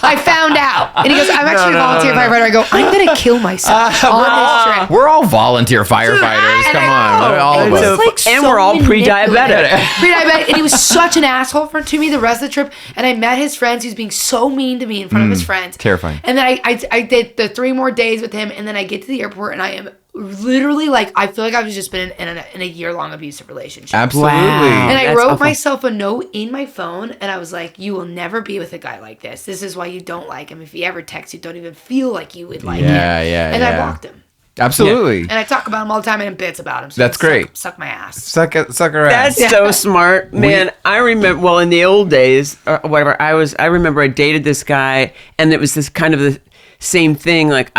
I found out, and he goes, "I'm actually a volunteer firefighter." I go, "I'm gonna kill myself on this trip." We're all volunteer firefighters. And Come I on. know. All of It was us. like And so we're all manipulative. pre-diabetic. And he was such an asshole to me the rest of the trip. And I met his friends. He was being so mean to me in front of his friends. Terrifying. And then I did the 3 more days with him, and then I get to the airport, and I am literally like, I feel like I've just been in a year-long abusive relationship. Absolutely. And I That's wrote awful. myself a note in my phone, and I was like, "You will never be with a guy like this. This is why you don't like him. If he ever texts you, don't even feel like you would like him." Yeah. And I blocked him. Absolutely. And I talk about him all the time and in bits about him. So That's great. Suck my ass. Suck her ass. That's so smart, man. I remember, well, in the old days, or whatever, I remember I dated this guy, and it was this kind of the same thing. Like,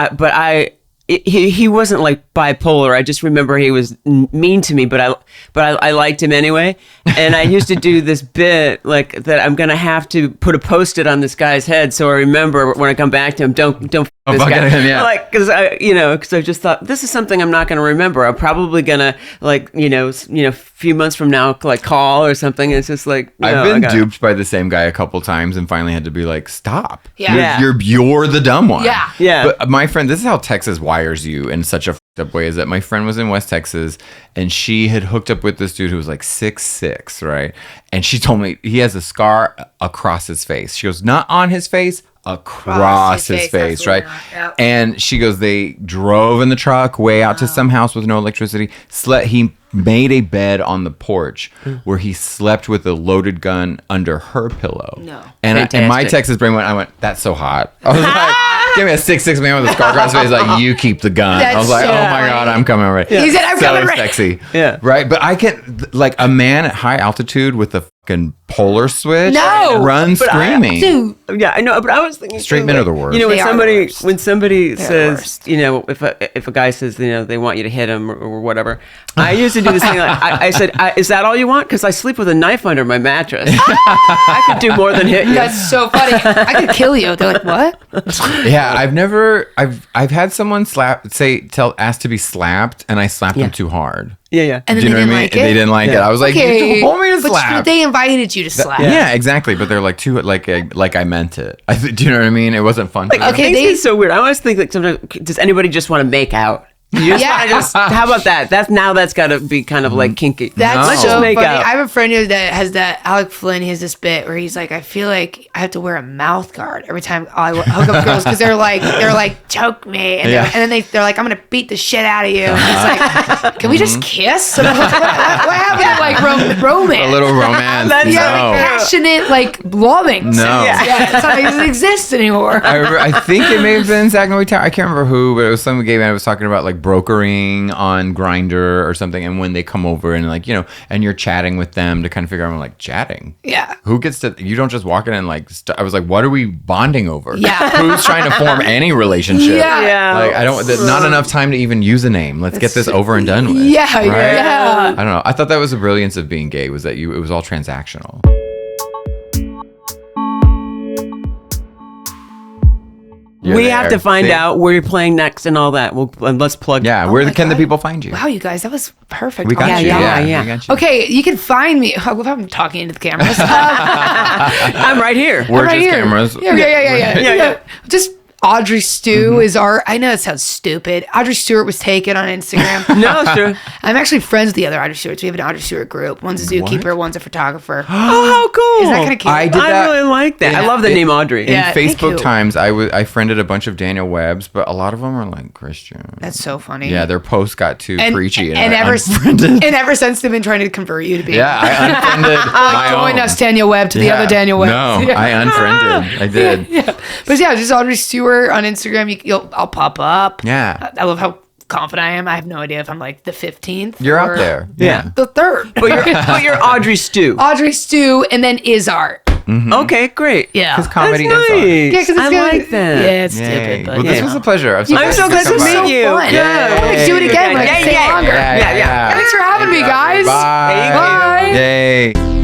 he wasn't like bipolar. I just remember he was mean to me, but I liked him anyway. And I used to do this bit like that. I'm gonna have to put a Post-it on this guy's head so I remember when I come back to him. Don't this guy. Him, yeah. Like, because I just thought this is something I'm not gonna remember. I'm probably gonna a few months from now like call or something. It's just like I've been duped by the same guy a couple times and finally had to be like, stop. Yeah. You're the dumb one. Yeah. Yeah. But my friend, this is how Texas wires you in such a fucked up way, is that my friend was in West Texas and she had hooked up with this dude who was like 6'6", right? And she told me he has a scar across his face. She goes, not on his face, across his face, right? Yep. And she goes, they drove in the truck way out to some house with no electricity. He made a bed on the porch where he slept with a loaded gun under her pillow. No. And my Texas brain I went, that's so hot. I was like, give me a 6'6" man with a scar across his face. Like, you keep the gun. That's I was like, so oh my funny. God, I'm coming right. Yeah. He said, I'm coming right. Sexy. Yeah. Right. But I can't, like a man at high altitude with a fucking polar switch. No. Run screaming. Dude. Yeah, I know, but I was thinking Straight men are the worst. You know, They are the worst. when somebody They're the says, worst. if a guy says, they want you to hit him or whatever, I used to do this thing. Like, I said, is that all you want? Because I sleep with a knife under my mattress. I could do more than hit you. That's so funny. I could kill you. They're like, what? Yeah, I've had someone ask to be slapped, and I slapped them too hard. Yeah. And then Do you they know didn't what I mean? like it. They didn't like it. I was like, you told me to but slap. they invited you to slap. Yeah, exactly. But they're like too like I meant it. Do you know what I mean? It wasn't fun. Like, to them. okay, it's so weird. I always think like sometimes, does anybody just want to make out? You just Yeah. wanna how about that? That's got to be kind of like kinky. That's Let's so just make funny. out. I have a friend who that has that. Alec Flynn. He has this bit where he's like, I feel like I have to wear a mouth guard every time I hook up girls because they're like choke me, and then they're like, I'm gonna beat the shit out of you. And he's like, can we just kiss? And I'm like, what happened to like romance? A little romance. That's no. like passionate, like loving. No. sex. Yeah, it's not, it doesn't exist anymore. I think it may have been Zach Noe Tower. I can't remember who, but it was some gay man who was talking about like brokering on Grindr or something, and when they come over and like and you're chatting with them to kind of figure out, I'm like, chatting. Yeah. Who gets to? You don't just walk in and like. I was like, what are we bonding over? Yeah. Who's trying to form any relationship? Yeah. Like I don't. Not enough time to even use a name. Let's get this over and done with. Yeah, right? yeah. I don't know. I thought that was the brilliance of being gay, was that it was all transactional. We have to find out where you're playing next and all that. Let's plug. Yeah, can the people find you? Wow, you guys, that was perfect. We got you. Yeah. We got you. Okay, you can find me. I love how I'm talking into the cameras. I'm right here. We're right just here. cameras. Yeah. Just Audrey Stew is our. I know it sounds stupid. Audrey Stewart was taken on Instagram. No, it's true. I'm actually friends with the other Audrey Stewarts. We have an Audrey Stewart group. One's a zookeeper, one's a photographer. Oh, how cool! Isn't that kind of cute? I did that. really like that. I love the name Audrey. In Yeah, thank Facebook you. times, I friended a bunch of Daniel Webbs, but a lot of them are like Christian. That's so funny. Yeah, their posts got too preachy, and I ever unfriended. and ever since they've been trying to convert you to be. Yeah, I unfriended my Join own. us, Daniel Webb, to the Yeah. other Daniel Webb. No, Yeah. I unfriended. I did. Yeah. But yeah, just Audrey Stewart on Instagram. I'll pop up. Yeah. I love how confident I am. I have no idea if I'm like the 15th. You're or out there. Yeah. The 3rd. But you're Audrey Stew. Audrey Stew and then is art. Okay, great. Yeah. Because comedy That's is art. nice. Yeah, because I like that. Yeah, it's Yay. stupid. But Well, this you was know. a pleasure. I'm so I'm so glad to come meet by. you. Fun. Yeah. I want to do it again when I can stay longer. Yeah. Thanks for having me, guys. Bye. Bye. Yay.